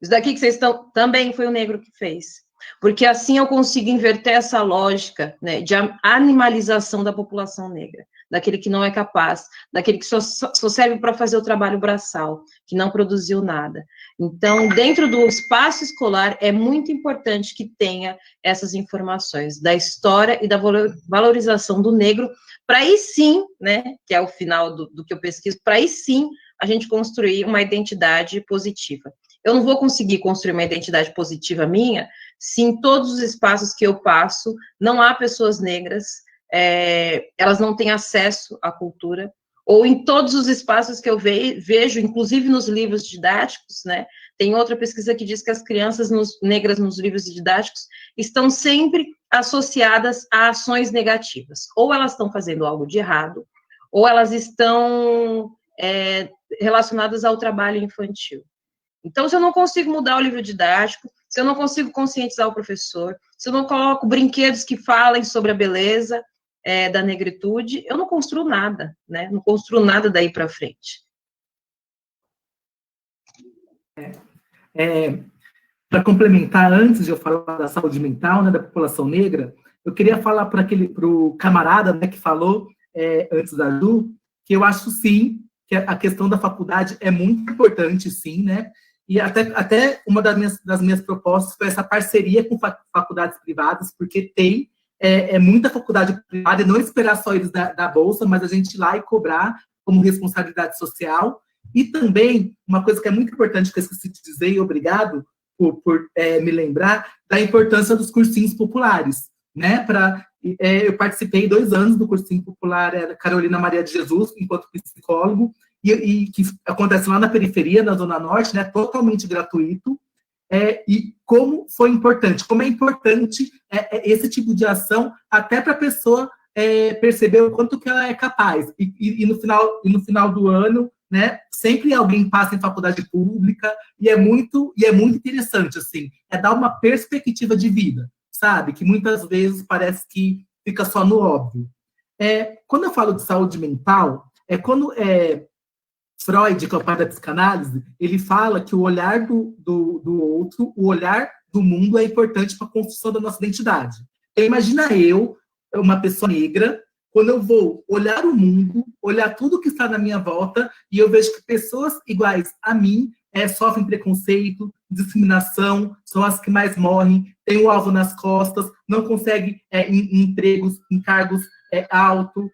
isso daqui que vocês estão, também foi o negro que fez. Porque assim eu consigo inverter essa lógica, né, de animalização da população negra, daquele que não é capaz, daquele que só serve para fazer o trabalho braçal, que não produziu nada. Então, dentro do espaço escolar, é muito importante que tenha essas informações da história e da valorização do negro, para aí sim, né, que é o final do que eu pesquiso, para aí sim a gente construir uma identidade positiva. Eu não vou conseguir construir uma identidade positiva minha se em todos os espaços que eu passo não há pessoas negras, elas não têm acesso à cultura, ou em todos os espaços que eu vejo, inclusive nos livros didáticos, né? Tem outra pesquisa que diz que as crianças negras nos livros didáticos estão sempre associadas a ações negativas. Ou elas estão fazendo algo de errado, ou elas estão relacionadas ao trabalho infantil. Então, se eu não consigo mudar o livro didático, se eu não consigo conscientizar o professor, se eu não coloco brinquedos que falem sobre a beleza da negritude, eu não construo nada, né? Não construo nada daí para frente. Para complementar, antes de eu falar da saúde mental, né, da população negra, eu queria falar para o camarada, né, que falou antes da Ju, que eu acho sim que a questão da faculdade é muito importante, sim, né? E até uma das minhas propostas foi essa parceria com faculdades privadas, porque tem muita faculdade privada, e não esperar só eles da bolsa, mas a gente ir lá e cobrar como responsabilidade social. E também, uma coisa que é muito importante, que eu esqueci de dizer, e obrigado por me lembrar, da importância dos cursinhos populares, né? Eu participei 2 anos do cursinho popular Carolina Maria de Jesus, enquanto psicólogo, e que acontece lá na periferia, na Zona Norte, né, totalmente gratuito, e como foi importante, como é importante esse tipo de ação, até para a pessoa perceber o quanto que ela é capaz, e no final do ano, né, sempre alguém passa em faculdade pública, e é muito interessante, assim, dar uma perspectiva de vida, sabe, que muitas vezes parece que fica só no óbvio. Quando eu falo de saúde mental, quando Freud, que é o pai da psicanálise, ele fala que o olhar do outro, o olhar do mundo é importante para a construção da nossa identidade. Imagina uma pessoa negra, quando eu vou olhar o mundo, olhar tudo que está na minha volta, e eu vejo que pessoas iguais a mim sofrem preconceito, discriminação, são as que mais morrem, têm o alvo nas costas, não conseguem empregos, em cargos altos,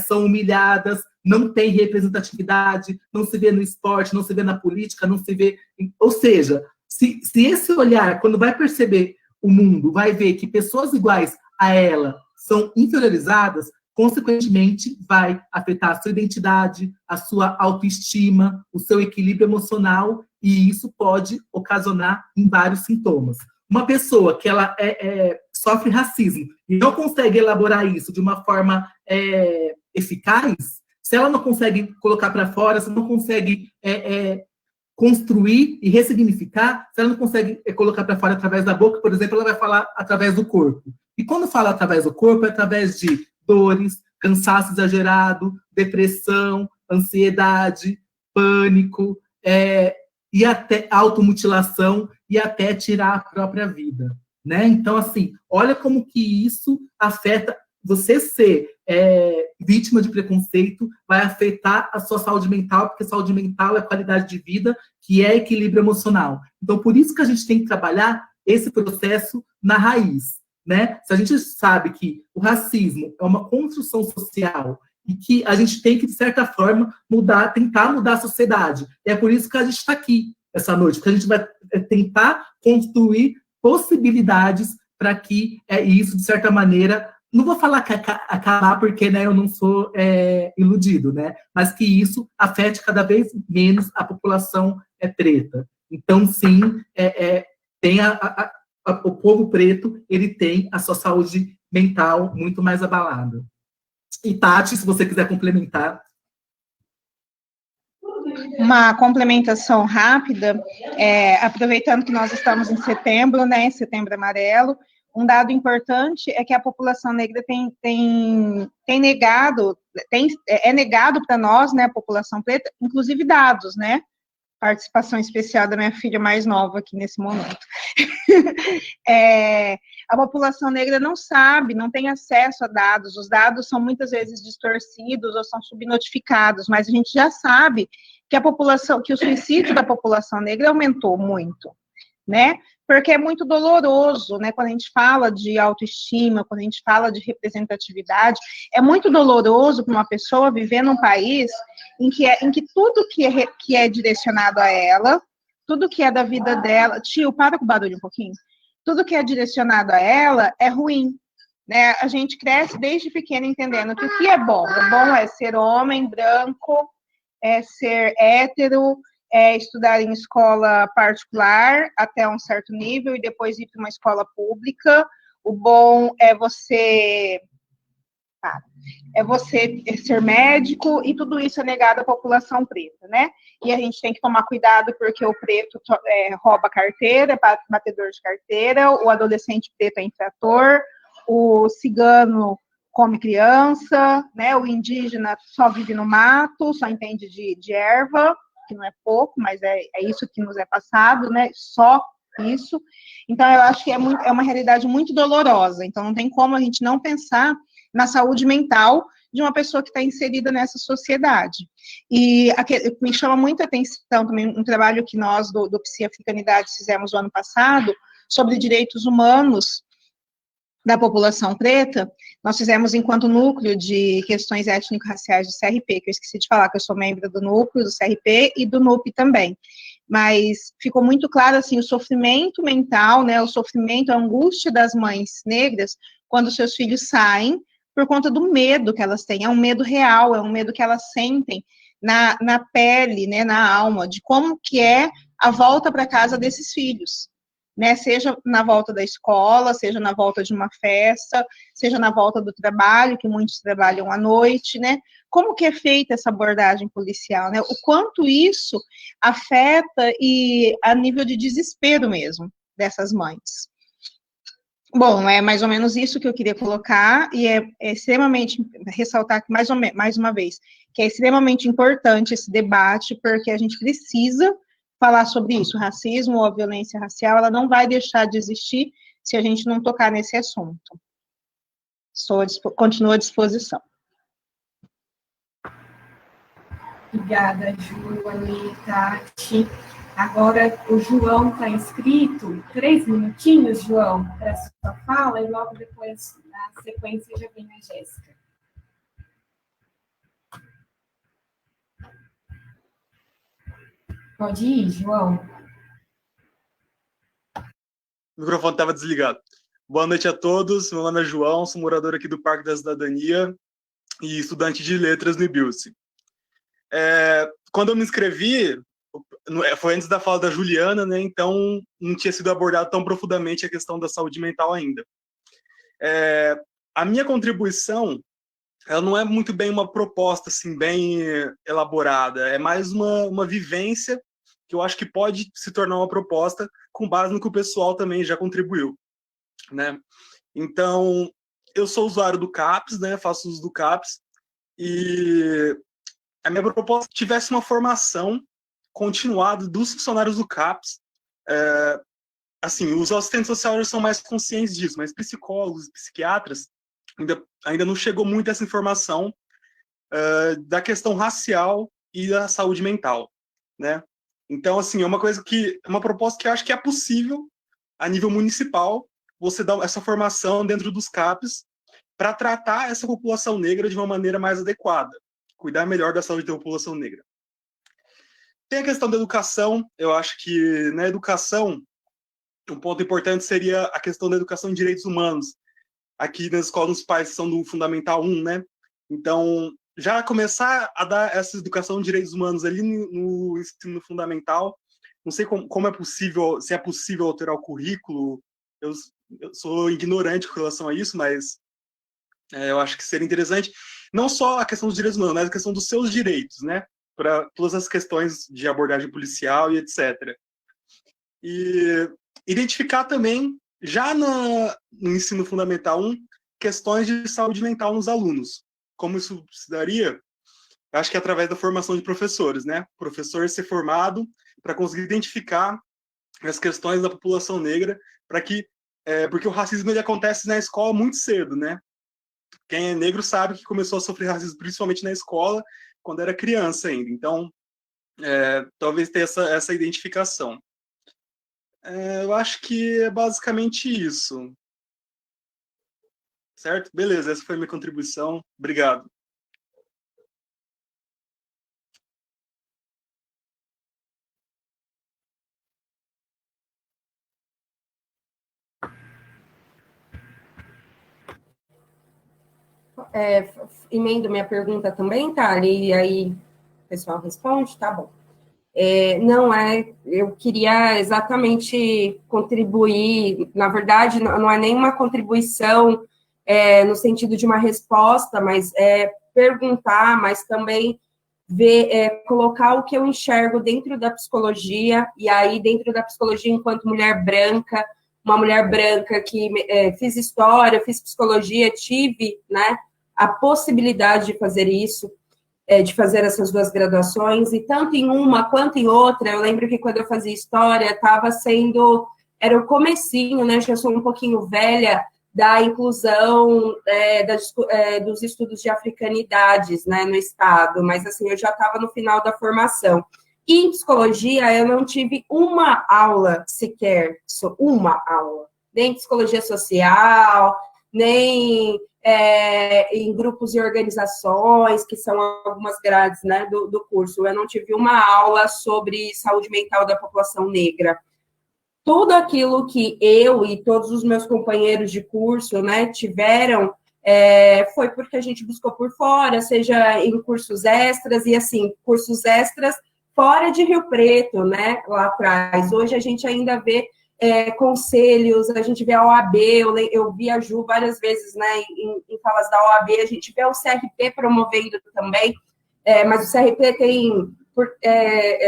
são humilhadas, não tem representatividade, não se vê no esporte, não se vê na política, não se vê... Ou seja, se esse olhar, quando vai perceber o mundo, vai ver que pessoas iguais a ela são inferiorizadas, consequentemente vai afetar a sua identidade, a sua autoestima, o seu equilíbrio emocional, e isso pode ocasionar em vários sintomas. Uma pessoa que ela sofre racismo e não consegue elaborar isso de uma forma eficaz, se ela não consegue colocar para fora, se não consegue construir e ressignificar, se ela não consegue colocar para fora através da boca, por exemplo, ela vai falar através do corpo. E quando fala através do corpo, é através de dores, cansaço exagerado, depressão, ansiedade, pânico, e até automutilação, e até tirar a própria vida, né? Então, assim, olha como que isso afeta. Você ser vítima de preconceito vai afetar a sua saúde mental, porque saúde mental é qualidade de vida, que é equilíbrio emocional. Então, por isso que a gente tem que trabalhar esse processo na raiz. né? Se a gente sabe que o racismo é uma construção social e que a gente tem que, de certa forma, tentar mudar a sociedade. E é por isso que a gente está aqui essa noite, porque a gente vai tentar construir possibilidades para que isso, de certa maneira, não vou falar que acabar, porque, né, eu não sou iludido, né? Mas que isso afete cada vez menos a população preta. Então, sim, tem o povo preto, ele tem a sua saúde mental muito mais abalada. E, Tati, se você quiser complementar. Uma complementação rápida, aproveitando que nós estamos em setembro, né, Setembro Amarelo, um dado importante é que a população negra é negado para nós, né, a população preta, inclusive dados, né, participação especial da minha filha mais nova aqui nesse momento. A população negra não sabe, não tem acesso a dados, os dados são muitas vezes distorcidos ou são subnotificados, mas a gente já sabe que o suicídio da população negra aumentou muito, né? Porque é muito doloroso, né? Quando a gente fala de autoestima, quando a gente fala de representatividade, é muito doloroso para uma pessoa viver num país em que tudo que é direcionado a ela, tudo que é da vida dela... Tio, para com o barulho um pouquinho. Tudo que é direcionado a ela é ruim, né? A gente cresce desde pequeno entendendo que o que é bom? O bom é ser homem, branco, é ser hétero, é estudar em escola particular até um certo nível e depois ir para uma escola pública. O bom é você ser médico, e tudo isso é negado à população preta, né? E a gente tem que tomar cuidado porque o preto rouba carteira, é batedor de carteira, o adolescente preto é infrator, o cigano come criança, né? O indígena só vive no mato, só entende de erva, que não é pouco, mas é isso que nos é passado, né? Só isso. Então, eu acho que é uma realidade muito dolorosa. Então, não tem como a gente não pensar na saúde mental de uma pessoa que está inserida nessa sociedade. E me chama muita atenção também um trabalho que nós, do Psi Africanidade, fizemos no ano passado, sobre direitos humanos da população preta. Nós fizemos enquanto núcleo de questões étnico-raciais do CRP, que eu esqueci de falar, que eu sou membro do núcleo, do CRP e do NUP também. Mas ficou muito claro, assim, o sofrimento mental, né, o sofrimento, a angústia das mães negras quando seus filhos saem por conta do medo que elas têm. É um medo real, é um medo que elas sentem na pele, né, na alma, de como que é a volta para casa desses filhos. Né, seja na volta da escola, seja na volta de uma festa, seja na volta do trabalho, que muitos trabalham à noite, né? Como que é feita essa abordagem policial, né? O quanto isso afeta e a nível de desespero mesmo dessas mães. Bom, é mais ou menos isso que eu queria colocar, e é extremamente, ressaltar mais uma vez, que é extremamente importante esse debate, porque a gente precisa falar sobre isso. O racismo ou a violência racial, ela não vai deixar de existir se a gente não tocar nesse assunto. Continuo à disposição. Obrigada, Ju, Ani, Tati. Agora o João está inscrito. 3 minutinhos, João, para a sua fala, e logo depois, na sequência, já vem a Jéssica. Pode ir, João. O microfone estava desligado. Boa noite a todos. Meu nome é João, sou morador aqui do Parque da Cidadania e estudante de letras no IBILSE. Quando eu me inscrevi, foi antes da fala da Juliana, né? Então não tinha sido abordado tão profundamente a questão da saúde mental ainda. A minha contribuição, ela não é muito bem uma proposta assim, bem elaborada, é mais uma vivência que eu acho que pode se tornar uma proposta com base no que o pessoal também já contribuiu, né? Então, eu sou usuário do CAPS, né? Faço uso do CAPS, e a minha proposta é que tivesse uma formação continuada dos funcionários do CAPS. Assim, os assistentes sociais são mais conscientes disso, mas psicólogos e psiquiatras ainda não chegou muito essa informação da questão racial e da saúde mental, né? Então, assim, é uma proposta que eu acho que é possível a nível municipal, você dar essa formação dentro dos CAPs para tratar essa população negra de uma maneira mais adequada, cuidar melhor da saúde da população negra. Tem a questão da educação. Eu acho que na educação, um ponto importante seria a questão da educação em direitos humanos. Aqui nas escolas municipais são do Fundamental 1, né? Então, já começar a dar essa educação em direitos humanos ali no ensino fundamental. Não sei como é possível, se é possível alterar o currículo. Eu sou ignorante com relação a isso, mas eu acho que seria interessante. Não só a questão dos direitos humanos, mas a questão dos seus direitos, né? Para todas as questões de abordagem policial e etc. E identificar também, já no ensino fundamental 1, questões de saúde mental nos alunos. Como isso se daria? Acho que é através da formação de professores, né? O professor ser formado para conseguir identificar as questões da população negra, porque o racismo ele acontece na escola muito cedo, né? Quem é negro sabe que começou a sofrer racismo principalmente na escola, quando era criança ainda. Então, talvez ter essa identificação. Eu acho que é basicamente isso. Certo? Beleza, essa foi a minha contribuição. Obrigado. Emendo minha pergunta também, Thali, e aí o pessoal responde, tá bom. Eu queria exatamente contribuir, na verdade, não é nenhuma contribuição no sentido de uma resposta, mas perguntar, mas também ver, colocar o que eu enxergo dentro da psicologia, e aí dentro da psicologia enquanto mulher branca, uma mulher branca que fiz história, fiz psicologia, tive, né, a possibilidade de fazer isso, de fazer essas duas graduações, e tanto em uma quanto em outra, eu lembro que quando eu fazia história, era o comecinho, né, já sou um pouquinho velha, da inclusão dos estudos de africanidades, né, no Estado, mas assim, eu já estava no final da formação. E em psicologia, eu não tive uma aula sequer, uma aula, nem psicologia social, nem em grupos e organizações, que são algumas grades, né, do curso. Eu não tive uma aula sobre saúde mental da população negra. Tudo aquilo que eu e todos os meus companheiros de curso, né, tiveram, foi porque a gente buscou por fora, seja em cursos extras, e assim, cursos extras fora de Rio Preto, né, lá atrás. Hoje a gente ainda vê conselhos, a gente vê a OAB, eu vi a Ju várias vezes, né, em falas da OAB, a gente vê o CRP promovendo também, mas o CRP tem,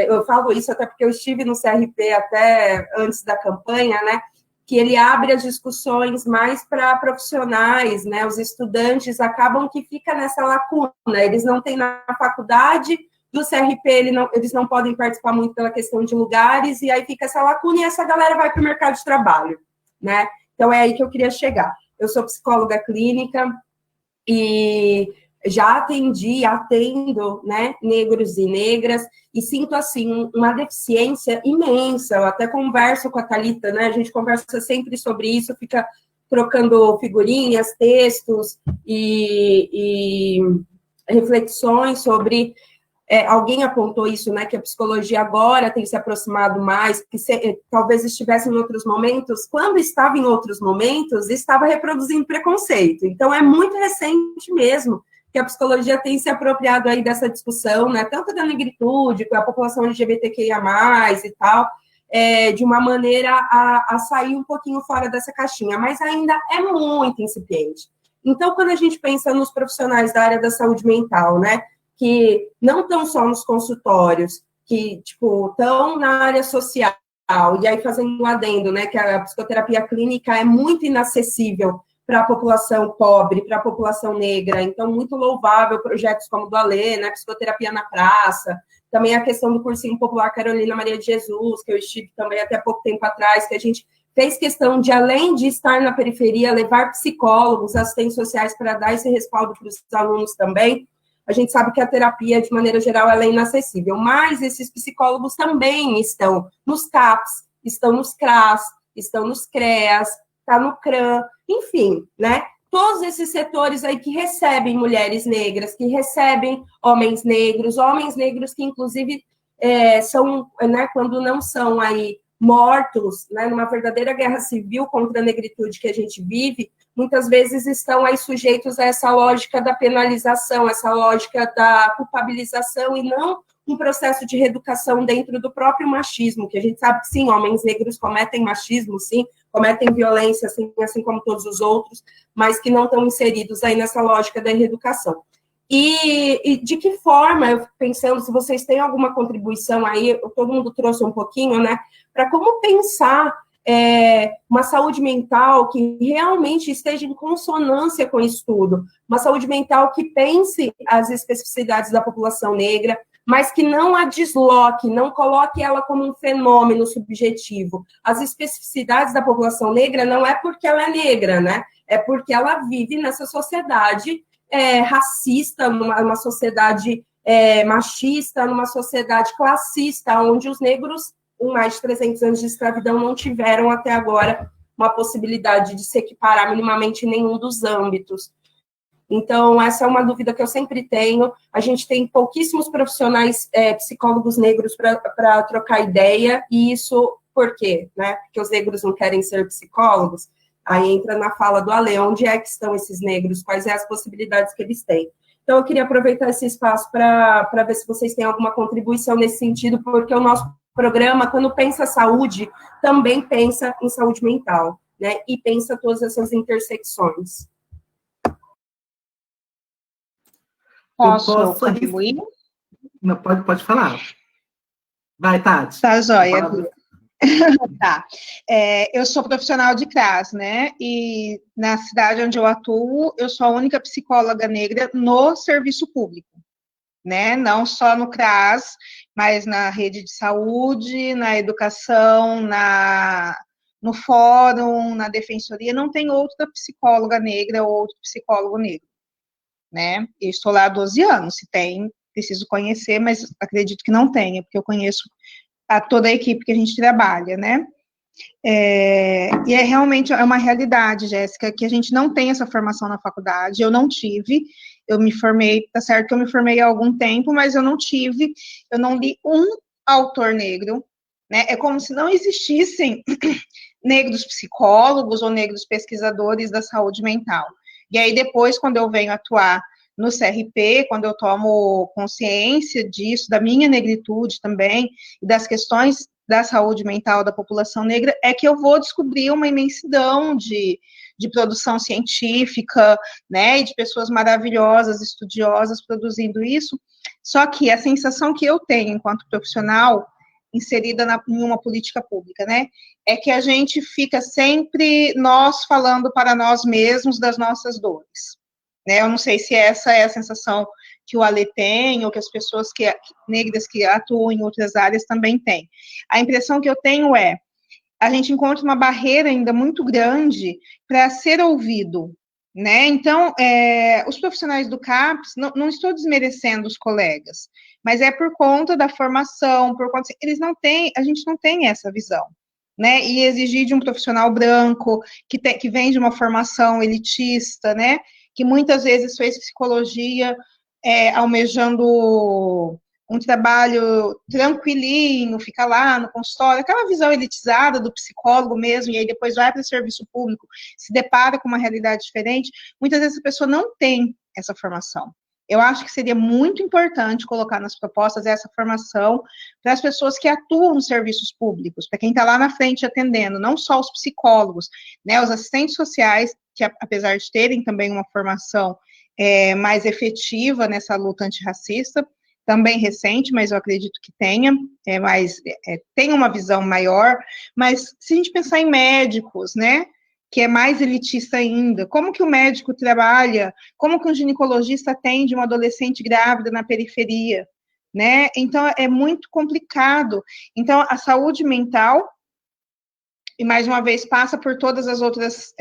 eu falo isso até porque eu estive no CRP até antes da campanha, né, que ele abre as discussões mais para profissionais, né, os estudantes acabam que fica nessa lacuna, eles não têm na faculdade, do CRP, eles não podem participar muito pela questão de lugares, e aí fica essa lacuna, e essa galera vai para o mercado de trabalho, né? Então, é aí que eu queria chegar. Eu sou psicóloga clínica, e já atendo, né, negros e negras, e sinto, assim, uma deficiência imensa. Eu até converso com a Thalita, né? A gente conversa sempre sobre isso, fica trocando figurinhas, textos e reflexões sobre... alguém apontou isso, né, que a psicologia agora tem se aproximado mais, que talvez estivesse em outros momentos, quando estava em outros momentos, estava reproduzindo preconceito. Então, é muito recente mesmo que a psicologia tem se apropriado aí dessa discussão, né, tanto da negritude, com a população LGBTQIA+, e tal, de uma maneira a sair um pouquinho fora dessa caixinha, mas ainda é muito incipiente. Então, quando a gente pensa nos profissionais da área da saúde mental, né, que não estão só nos consultórios, que, tipo, estão na área social, e aí fazendo um adendo, né, que a psicoterapia clínica é muito inacessível para a população pobre, para a população negra, então muito louvável projetos como o do Alê, né, Psicoterapia na Praça, também a questão do cursinho popular Carolina Maria de Jesus, que eu estive também até pouco tempo atrás, que a gente fez questão de, além de estar na periferia, levar psicólogos, assistentes sociais para dar esse respaldo para os alunos também. A gente sabe que a terapia, de maneira geral, ela é inacessível, mas esses psicólogos também estão nos CAPs, estão nos CRAS, estão nos CREAS, está no CRAM, enfim, né? Todos esses setores aí que recebem mulheres negras, que recebem homens negros que, inclusive, são, né, quando não são aí mortos, né, numa verdadeira guerra civil contra a negritude que a gente vive, muitas vezes estão aí sujeitos a essa lógica da penalização, essa lógica da culpabilização, e não um processo de reeducação dentro do próprio machismo, que a gente sabe que, sim, homens negros cometem machismo, sim, cometem violência, assim como todos os outros, mas que não estão inseridos aí nessa lógica da reeducação. E de que forma, eu fico pensando, se vocês têm alguma contribuição aí, todo mundo trouxe um pouquinho, né, para como pensar uma saúde mental que realmente esteja em consonância com isso tudo, uma saúde mental que pense as especificidades da população negra, mas que não a desloque, não coloque ela como um fenômeno subjetivo. As especificidades da população negra não é porque ela é negra, né? É porque ela vive nessa sociedade racista, numa sociedade machista, numa sociedade classista, onde os negros, com mais de 300 anos de escravidão, não tiveram até agora uma possibilidade de se equiparar minimamente em nenhum dos âmbitos. Então, essa é uma dúvida que eu sempre tenho. A gente tem pouquíssimos profissionais psicólogos negros para trocar ideia, e isso por quê? Né? Porque os negros não querem ser psicólogos. Aí entra na fala do Ale, onde é que estão esses negros, quais são as possibilidades que eles têm. Então, eu queria aproveitar esse espaço para ver se vocês têm alguma contribuição nesse sentido, porque o nosso programa, quando pensa saúde, também pensa em saúde mental, né? E pensa todas essas intersecções. Posso contribuir? Não, pode falar. Vai, Tati. Tá, joia. Tá. Eu sou profissional de CRAS, né? E na cidade onde eu atuo, eu sou a única psicóloga negra no serviço público, né? Não só no CRAS, mas na rede de saúde, na educação, no fórum, na defensoria. Não tem outra psicóloga negra ou outro psicólogo negro, né? Eu estou lá há 12 anos. Se tem, preciso conhecer, mas acredito que não tenha, porque eu conheço toda a equipe que a gente trabalha, né? E realmente uma realidade, Jéssica, que a gente não tem essa formação na faculdade. Eu não tive, eu me formei, tá certo que eu me formei há algum tempo, mas eu não li um autor negro, né? É como se não existissem negros psicólogos ou negros pesquisadores da saúde mental. E aí depois, quando eu venho atuar no CRP, quando eu tomo consciência disso, da minha negritude também, e das questões da saúde mental da população negra, é que eu vou descobrir uma imensidão de produção científica, né, e de pessoas maravilhosas, estudiosas, produzindo isso. Só que a sensação que eu tenho enquanto profissional, inserida em uma política pública, né, é que a gente fica sempre nós falando para nós mesmos das nossas dores. Né, eu não sei se essa é a sensação que o Ale tem, ou que as pessoas negras que atuam em outras áreas também têm. A impressão que eu tenho a gente encontra uma barreira ainda muito grande para ser ouvido, né? Então, os profissionais do CAPS, não estou desmerecendo os colegas, mas é por conta da formação, a gente não tem essa visão, né? E exigir de um profissional branco, que vem de uma formação elitista, né? Que muitas vezes fez psicologia almejando um trabalho tranquilinho, fica lá no consultório, aquela visão elitizada do psicólogo mesmo, e aí depois vai para o serviço público, se depara com uma realidade diferente, muitas vezes a pessoa não tem essa formação. Eu acho que seria muito importante colocar nas propostas essa formação para as pessoas que atuam nos serviços públicos, para quem está lá na frente atendendo, não só os psicólogos, né, os assistentes sociais, que apesar de terem também uma formação mais efetiva nessa luta antirracista, também recente, mas eu acredito que tenha, tem uma visão maior, mas se a gente pensar em médicos, né, que é mais elitista ainda, como que o médico trabalha, como que um ginecologista atende uma adolescente grávida na periferia, né, então é muito complicado. Então, a saúde mental, e mais uma vez passa por todas as outras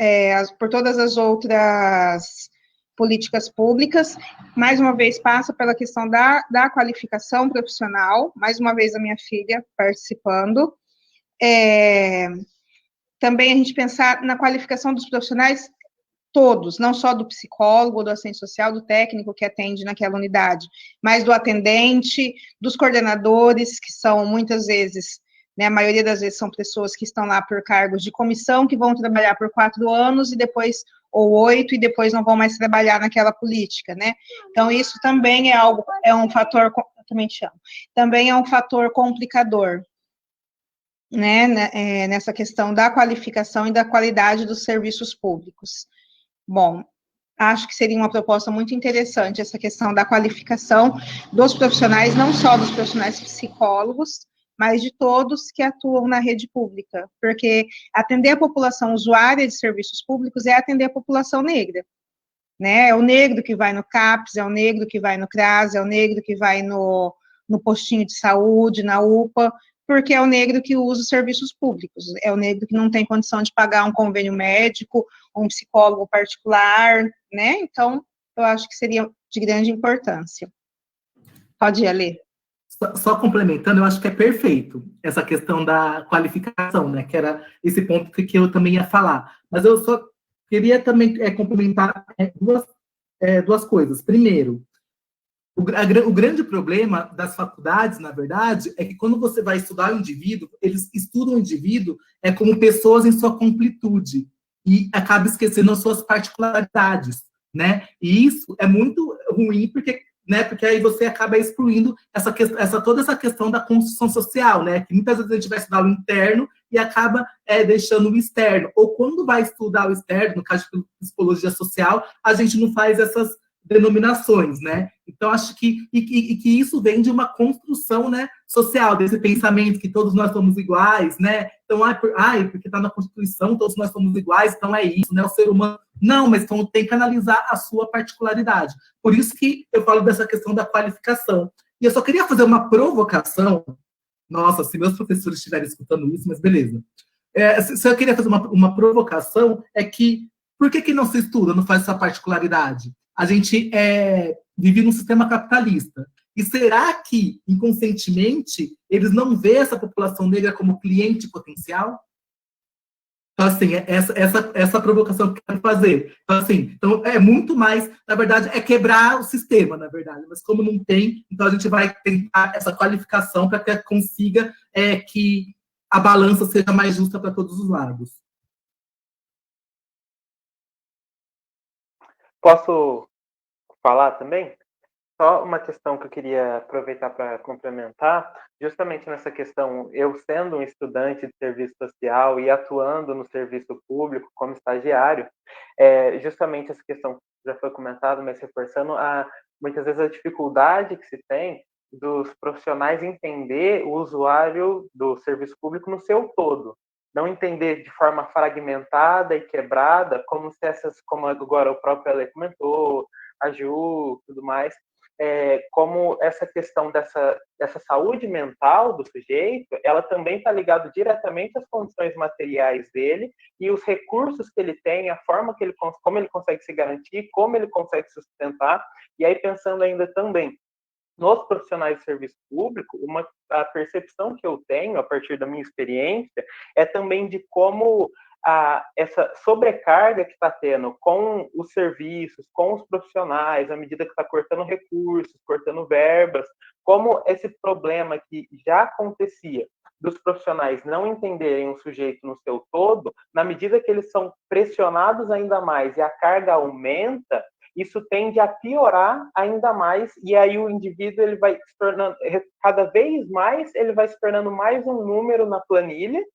políticas públicas, mais uma vez passa pela questão da qualificação profissional, mais uma vez a minha filha participando, também a gente pensar na qualificação dos profissionais todos, não só do psicólogo, do assistente social, do técnico que atende naquela unidade, mas do atendente, dos coordenadores, que são muitas vezes, né, a maioria das vezes são pessoas que estão lá por cargos de comissão, que vão trabalhar por 4 anos e depois, ou 8, e depois não vão mais trabalhar naquela política, né? Então, isso também é um fator, eu também te amo, também é um fator complicador, né, nessa questão da qualificação e da qualidade dos serviços públicos. Bom, acho que seria uma proposta muito interessante essa questão da qualificação dos profissionais, não só dos profissionais psicólogos, mas de todos que atuam na rede pública, porque atender a população usuária de serviços públicos é atender a população negra, né? É o negro que vai no CAPS, é o negro que vai no CRAS, é o negro que vai no postinho de saúde, na UPA, porque é o negro que usa os serviços públicos, é o negro que não tem condição de pagar um convênio médico, um psicólogo particular, né? Então, eu acho que seria de grande importância. Pode ir, Alê. Só complementando, eu acho que é perfeito essa questão da qualificação, né? Que era esse ponto que eu também ia falar. Mas eu só queria também complementar duas coisas. Primeiro, o grande problema das faculdades, na verdade, é que quando você vai estudar o indivíduo, eles estudam o indivíduo como pessoas em sua completude e acaba esquecendo as suas particularidades, né? E isso é muito ruim, porque aí você acaba excluindo toda essa questão da construção social, né? Que muitas vezes a gente vai estudar o interno e acaba deixando o externo. Ou quando vai estudar o externo, no caso de psicologia social, a gente não faz essas denominações, né? Então, acho que isso vem de uma construção, né, social, desse pensamento que todos nós somos iguais, né? Então, porque está na Constituição, todos nós somos iguais, então é isso, né? O ser humano... Não, mas então tem que analisar a sua particularidade. Por isso que eu falo dessa questão da qualificação. E eu só queria fazer uma provocação. Nossa, se meus professores estiverem escutando isso, mas beleza. Se eu queria fazer uma provocação, é que por que não se estuda, não faz essa particularidade? A gente vive num sistema capitalista. E será que, inconscientemente, eles não veem essa população negra como cliente potencial? Então, assim, essa provocação que eu quero fazer. Então, assim, é muito mais, na verdade, quebrar o sistema, na verdade. Mas como não tem, então a gente vai tentar essa qualificação para que consiga que a balança seja mais justa para todos os lados. Posso falar também? Só uma questão que eu queria aproveitar para complementar, justamente nessa questão, eu sendo um estudante de serviço social e atuando no serviço público como estagiário, justamente essa questão já foi comentada, mas reforçando, muitas vezes a dificuldade que se tem dos profissionais entender o usuário do serviço público no seu todo, não entender de forma fragmentada e quebrada, como agora o próprio Ale comentou, a Ju, tudo mais, como essa questão dessa saúde mental do sujeito, ela também está ligada diretamente às condições materiais dele e os recursos que ele tem, a forma que como ele consegue se garantir, como ele consegue se sustentar, e aí pensando ainda também nos profissionais de serviço público, a percepção que eu tenho, a partir da minha experiência, é também de como essa sobrecarga que está tendo com os serviços, com os profissionais, à medida que está cortando recursos, cortando verbas, como esse problema que já acontecia dos profissionais não entenderem o sujeito no seu todo, na medida que eles são pressionados ainda mais e a carga aumenta, isso tende a piorar ainda mais, e aí o indivíduo ele vai se tornando, cada vez mais, ele vai se tornando mais um número na planilha,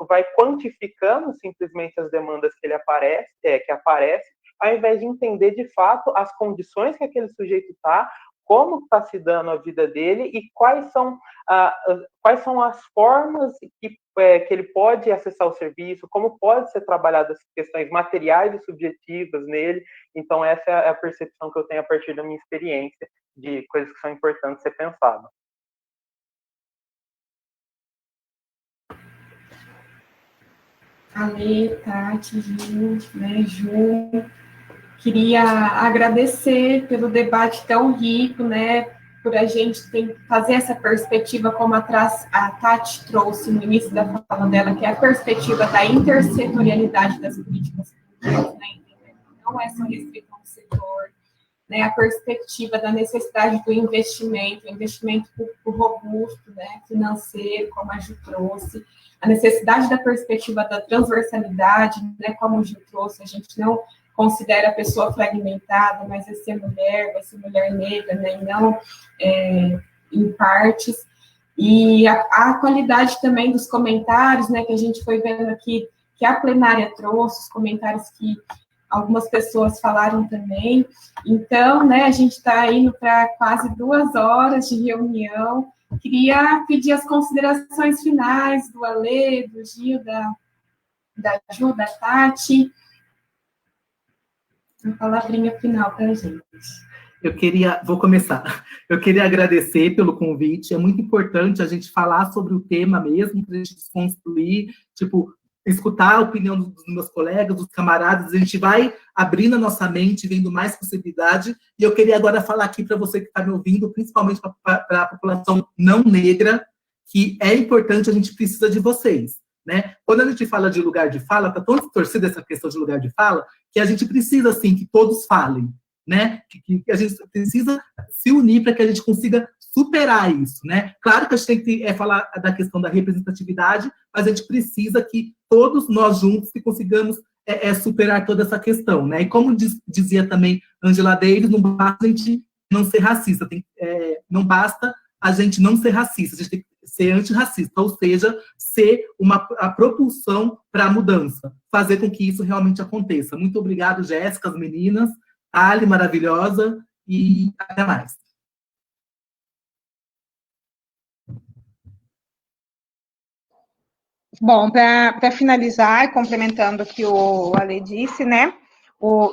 vai quantificando simplesmente as demandas que aparecem, ao invés de entender de fato as condições que aquele sujeito está, como está se dando a vida dele e quais são as formas que ele pode acessar o serviço, como pode ser trabalhado as questões materiais e subjetivas nele. Então, essa é a percepção que eu tenho a partir da minha experiência de coisas que são importantes ser pensadas. Ale, Tati, Ju, queria agradecer pelo debate tão rico, né? por a gente fazer essa perspectiva, como a Tati trouxe no início da fala dela, que é a perspectiva da intersetorialidade das políticas públicas, né? Não é só restrito a um setor, né? A perspectiva da necessidade do investimento público robusto, né? Financeiro, como a Ju trouxe, a necessidade da perspectiva da transversalidade, né? Como a Ju trouxe, a gente não considera a pessoa fragmentada, mas vai ser mulher negra, né, e não em partes. E a qualidade também dos comentários, né, que a gente foi vendo aqui, que a plenária trouxe, os comentários que algumas pessoas falaram também. Então, né, a gente está indo para quase 2 horas de reunião. Queria pedir as considerações finais do Ale, do Gil, da Ju, da Tati. Uma palavrinha final para a gente. Vou começar. Eu queria agradecer pelo convite. É muito importante a gente falar sobre o tema mesmo, para a gente desconstruir, escutar a opinião dos meus colegas, dos camaradas. A gente vai abrindo a nossa mente, vendo mais possibilidade. E eu queria agora falar aqui para você que está me ouvindo, principalmente para a população não negra, que é importante, a gente precisa de vocês. Né? Quando a gente fala de lugar de fala, está tão distorcida essa questão de lugar de fala, que a gente precisa, assim, que todos falem, né? Que a gente precisa se unir para que a gente consiga superar isso, né? Claro que a gente tem que falar da questão da representatividade, mas a gente precisa que todos nós juntos que consigamos superar toda essa questão, né? E como dizia também Angela Davis, não basta a gente não ser racista, não basta a gente não ser racista, a gente tem que ser antirracista, ou seja, ser a propulsão para a mudança, fazer com que isso realmente aconteça. Muito obrigado, Jéssica, as meninas, Ali, maravilhosa, e até mais. Bom, para finalizar, complementando o que o Ale disse, né,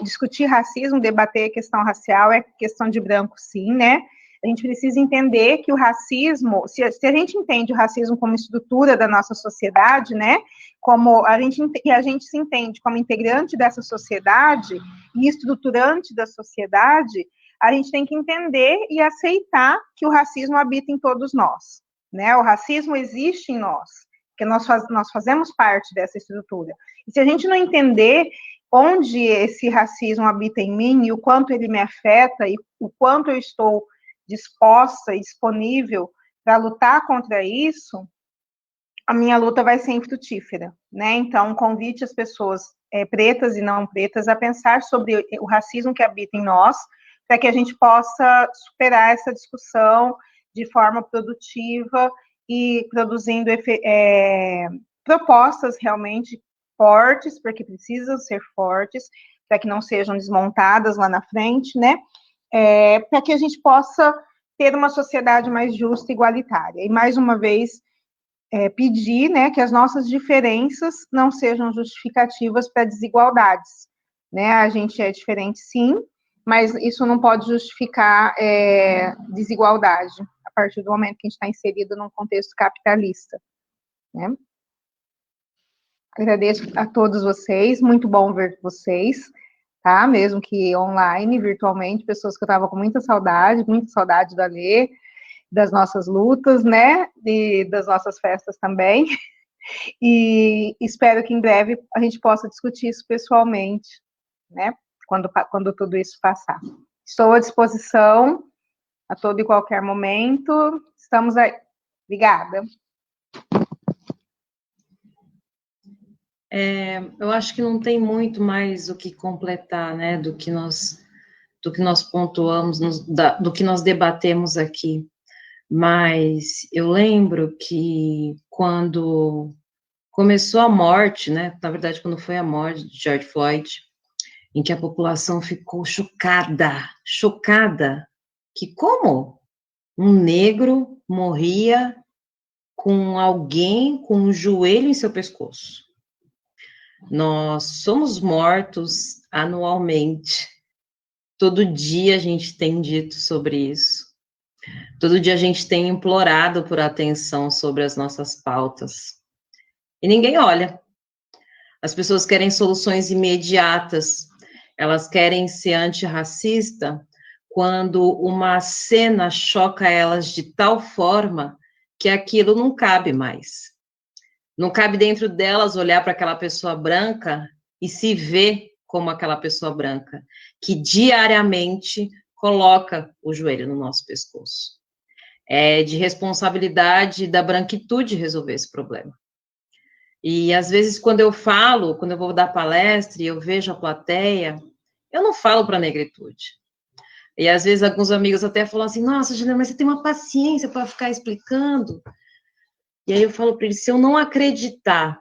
discutir racismo, debater questão racial é questão de branco, sim, né? A gente precisa entender que o racismo, se a gente entende o racismo como estrutura da nossa sociedade, né, como a gente se entende como integrante dessa sociedade e estruturante da sociedade, a gente tem que entender e aceitar que o racismo habita em todos nós, né? O racismo existe em nós, porque nós fazemos parte dessa estrutura. E se a gente não entender onde esse racismo habita em mim e o quanto ele me afeta e o quanto eu estou disposta e disponível para lutar contra isso, a minha luta vai ser infrutífera, né? Então, convite as pessoas pretas e não pretas a pensar sobre o racismo que habita em nós, para que a gente possa superar essa discussão de forma produtiva e produzindo propostas realmente fortes, porque precisam ser fortes, para que não sejam desmontadas lá na frente, né? Para que a gente possa ter uma sociedade mais justa e igualitária. E, mais uma vez, pedir, né, que as nossas diferenças não sejam justificativas para desigualdades. Né? A gente é diferente, sim, mas isso não pode justificar desigualdade, a partir do momento que a gente está inserido num contexto capitalista. Né? Agradeço a todos vocês, muito bom ver vocês. Tá? Mesmo que online, virtualmente, pessoas que eu estava com muita saudade do Alê, das nossas lutas, né, e das nossas festas também, e espero que em breve a gente possa discutir isso pessoalmente, né, quando tudo isso passar. Estou à disposição a todo e qualquer momento, estamos aí. Obrigada. Eu acho que não tem muito mais o que completar, né, do que nós pontuamos, do que nós debatemos aqui. Mas eu lembro que quando começou a morte, né, na verdade, quando foi a morte de George Floyd, em que a população ficou chocada, que como um negro morria com alguém com um joelho em seu pescoço. Nós somos mortos anualmente. Todo dia a gente tem dito sobre isso. Todo dia a gente tem implorado por atenção sobre as nossas pautas. E ninguém olha. As pessoas querem soluções imediatas. Elas querem ser antirracista quando uma cena choca elas de tal forma que aquilo não cabe mais. Não cabe dentro delas olhar para aquela pessoa branca e se ver como aquela pessoa branca, que diariamente coloca o joelho no nosso pescoço. É de responsabilidade da branquitude resolver esse problema. E, às vezes, quando eu vou dar palestra e eu vejo a plateia, eu não falo para a negritude. E, às vezes, alguns amigos até falam assim, nossa, Juliana, mas você tem uma paciência para ficar explicando? E aí eu falo para eles, se eu não acreditar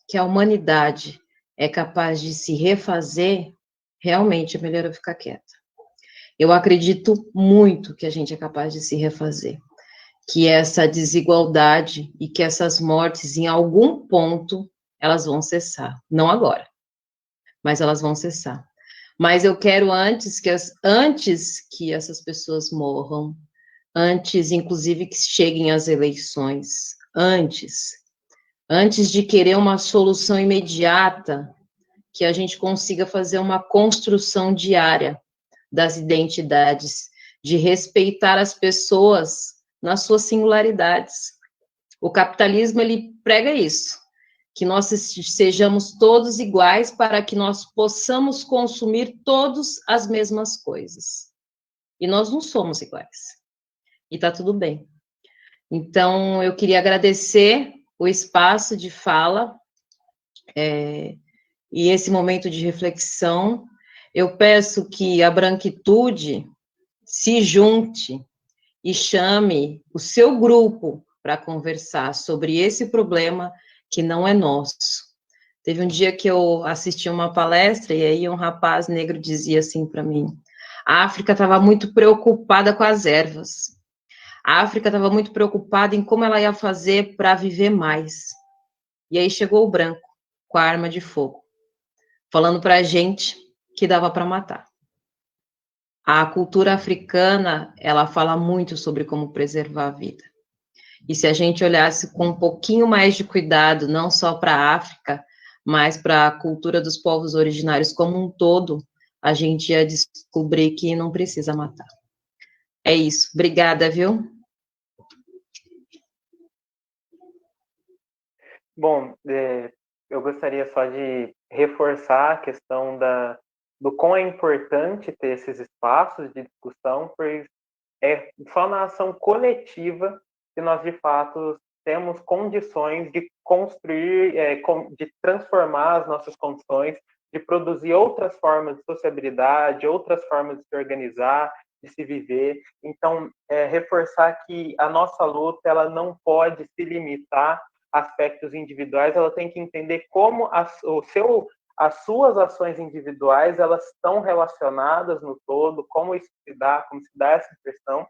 que a humanidade é capaz de se refazer, realmente é melhor eu ficar quieta. Eu acredito muito que a gente é capaz de se refazer, que essa desigualdade e que essas mortes, em algum ponto, elas vão cessar. Não agora, mas elas vão cessar. Mas eu quero antes que essas pessoas morram, antes, inclusive, que cheguem as eleições, antes de querer uma solução imediata, que a gente consiga fazer uma construção diária das identidades, de respeitar as pessoas nas suas singularidades. O capitalismo, ele prega isso, que nós sejamos todos iguais para que nós possamos consumir todos as mesmas coisas. E nós não somos iguais. E tá tudo bem. Então, eu queria agradecer o espaço de fala e esse momento de reflexão. Eu peço que a branquitude se junte e chame o seu grupo para conversar sobre esse problema que não é nosso. Teve um dia que eu assisti uma palestra e aí um rapaz negro dizia assim para mim, a África estava muito preocupada com as ervas. A África estava muito preocupada em como ela ia fazer para viver mais. E aí chegou o branco, com a arma de fogo, falando para a gente que dava para matar. A cultura africana, ela fala muito sobre como preservar a vida. E se a gente olhasse com um pouquinho mais de cuidado, não só para a África, mas para a cultura dos povos originários como um todo, a gente ia descobrir que não precisa matar. É isso. Obrigada, viu? Bom, eu gostaria só de reforçar a questão do quão é importante ter esses espaços de discussão, pois é só na ação coletiva que nós, de fato, temos condições de construir, de transformar as nossas condições, de produzir outras formas de sociabilidade, outras formas de se organizar, de se viver. Então, reforçar que a nossa luta ela não pode se limitar a aspectos individuais, ela tem que entender como as suas ações individuais elas estão relacionadas no todo, como se dá essa impressão.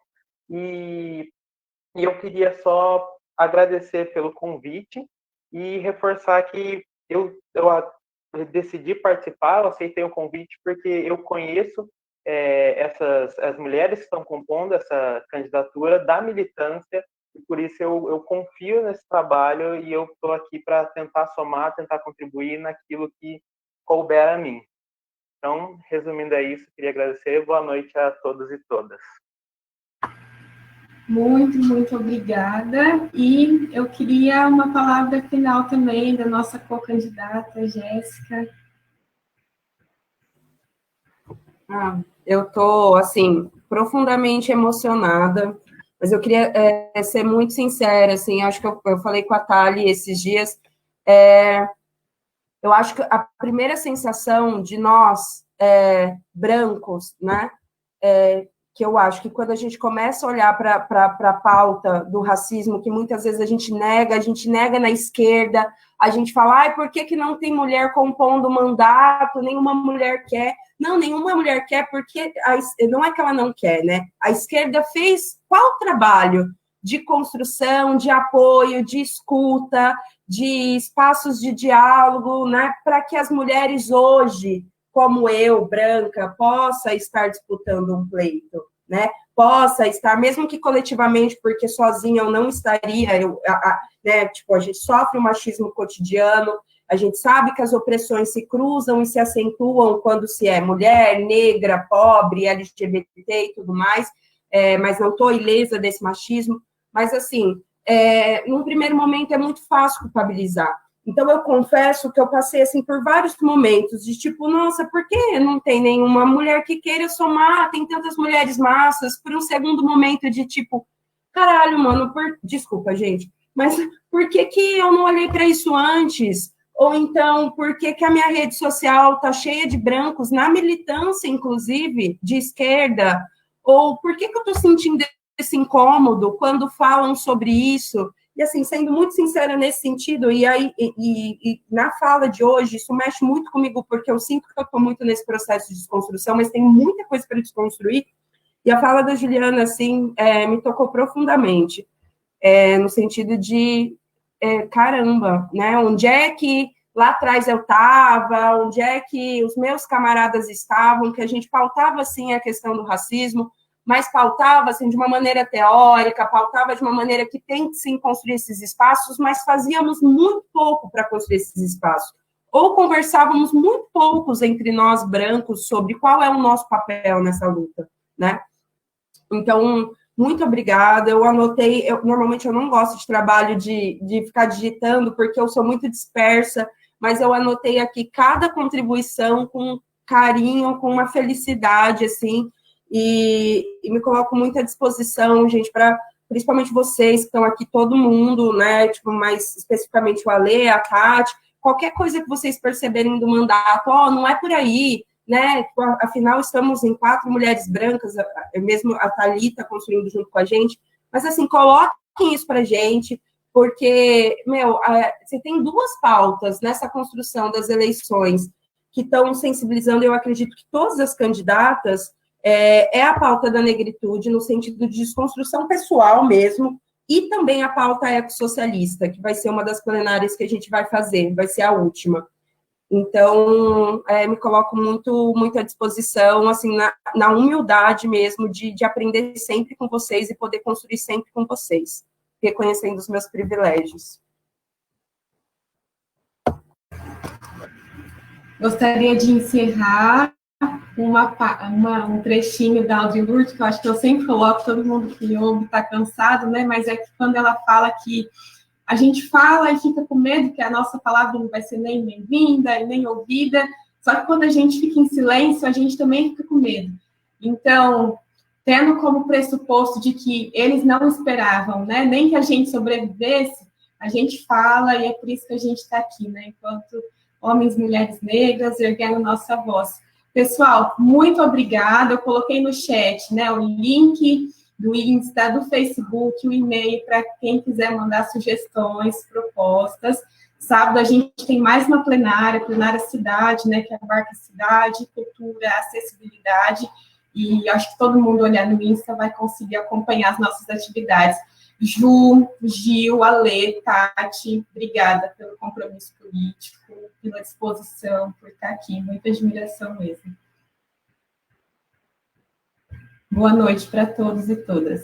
E eu queria só agradecer pelo convite e reforçar que eu decidi participar, eu aceitei o convite porque eu conheço as mulheres que estão compondo essa candidatura da militância, e por isso eu confio nesse trabalho e eu estou aqui para tentar somar, tentar contribuir naquilo que couber a mim. Então, resumindo é isso, queria agradecer. Boa noite a todos e todas. Muito, muito obrigada. E eu queria uma palavra final também da nossa co-candidata, Jéssica. Eu estou, assim, profundamente emocionada, mas eu queria ser muito sincera, assim, acho que eu falei com a Thali esses dias, eu acho que a primeira sensação de nós, brancos, né, que eu acho que quando a gente começa a olhar para a pauta do racismo, que muitas vezes a gente nega na esquerda, a gente fala, por que não tem mulher compondo mandato, nenhuma mulher quer. Não, nenhuma mulher quer, porque não é que ela não quer, né? A esquerda fez qual trabalho de construção, de apoio, de escuta, de espaços de diálogo, né? Para que as mulheres hoje, como eu, branca, possa estar disputando um pleito, né? Possa estar, mesmo que coletivamente, porque sozinha eu não estaria, né? Tipo, a gente sofre o machismo cotidiano, A gente sabe que as opressões se cruzam e se acentuam quando se é mulher, negra, pobre, LGBT e tudo mais, mas não estou ilesa desse machismo. Mas, assim, num primeiro momento é muito fácil culpabilizar. Então, eu confesso que eu passei, assim, por vários momentos de tipo, nossa, por que não tem nenhuma mulher que queira somar? Tem tantas mulheres massas. Por um segundo momento de tipo, caralho, mano, desculpa, gente, mas por que eu não olhei para isso antes? Ou então, por que a minha rede social tá cheia de brancos, na militância, inclusive, de esquerda? Ou por que eu tô sentindo esse incômodo quando falam sobre isso? E, assim, sendo muito sincera nesse sentido, e na fala de hoje, isso mexe muito comigo, porque eu sinto que eu estou muito nesse processo de desconstrução, mas tem muita coisa para desconstruir, e a fala da Juliana, assim, me tocou profundamente, no sentido de, caramba, né, onde é que lá atrás eu estava, onde é que os meus camaradas estavam, que a gente pautava, assim, a questão do racismo, mas pautava, assim, de uma maneira teórica, pautava de uma maneira que tem que, sim, construir esses espaços, mas fazíamos muito pouco para construir esses espaços. Ou conversávamos muito poucos entre nós, brancos, sobre qual é o nosso papel nessa luta, né? Então, muito obrigada. Eu anotei, normalmente eu não gosto de trabalho de ficar digitando, porque eu sou muito dispersa, mas eu anotei aqui cada contribuição com carinho, com uma felicidade, assim, e me coloco muito à disposição, gente, para principalmente vocês que estão aqui, todo mundo, né, tipo, mais especificamente o Alê, a Tati, qualquer coisa que vocês perceberem do mandato, não é por aí, né, afinal estamos em 4 mulheres brancas, mesmo a Thalita construindo junto com a gente, mas assim, coloquem isso pra gente, porque, você tem 2 pautas nessa construção das eleições que estão sensibilizando, eu acredito que todas as candidatas, a pauta da negritude, no sentido de desconstrução pessoal mesmo, e também a pauta ecossocialista, que vai ser uma das plenárias que a gente vai fazer, vai ser a última. Então, me coloco muito, muito à disposição, assim, na humildade mesmo, de aprender sempre com vocês e poder construir sempre com vocês, reconhecendo os meus privilégios. Gostaria de encerrar um trechinho da Audre Lorde, que eu acho que eu sempre coloco, todo mundo que ouve está cansado, né? Mas é que quando ela fala que a gente fala e fica com medo que a nossa palavra não vai ser nem bem-vinda e nem ouvida, só que quando a gente fica em silêncio, a gente também fica com medo. Então, tendo como pressuposto de que eles não esperavam, né? Nem que a gente sobrevivesse, a gente fala e é por isso que a gente está aqui, né? Enquanto homens e mulheres negras, erguendo nossa voz. Pessoal, muito obrigada. Eu coloquei no chat, né, o link do Insta, do Facebook, o e-mail para quem quiser mandar sugestões, propostas. Sábado a gente tem mais uma plenária cidade, né, que abarca cidade, cultura, acessibilidade, e acho que todo mundo olhar no Insta vai conseguir acompanhar as nossas atividades. Ju, Gil, Alê, Tati, obrigada pelo compromisso político, pela disposição, por estar aqui, muita admiração mesmo. Boa noite para todos e todas.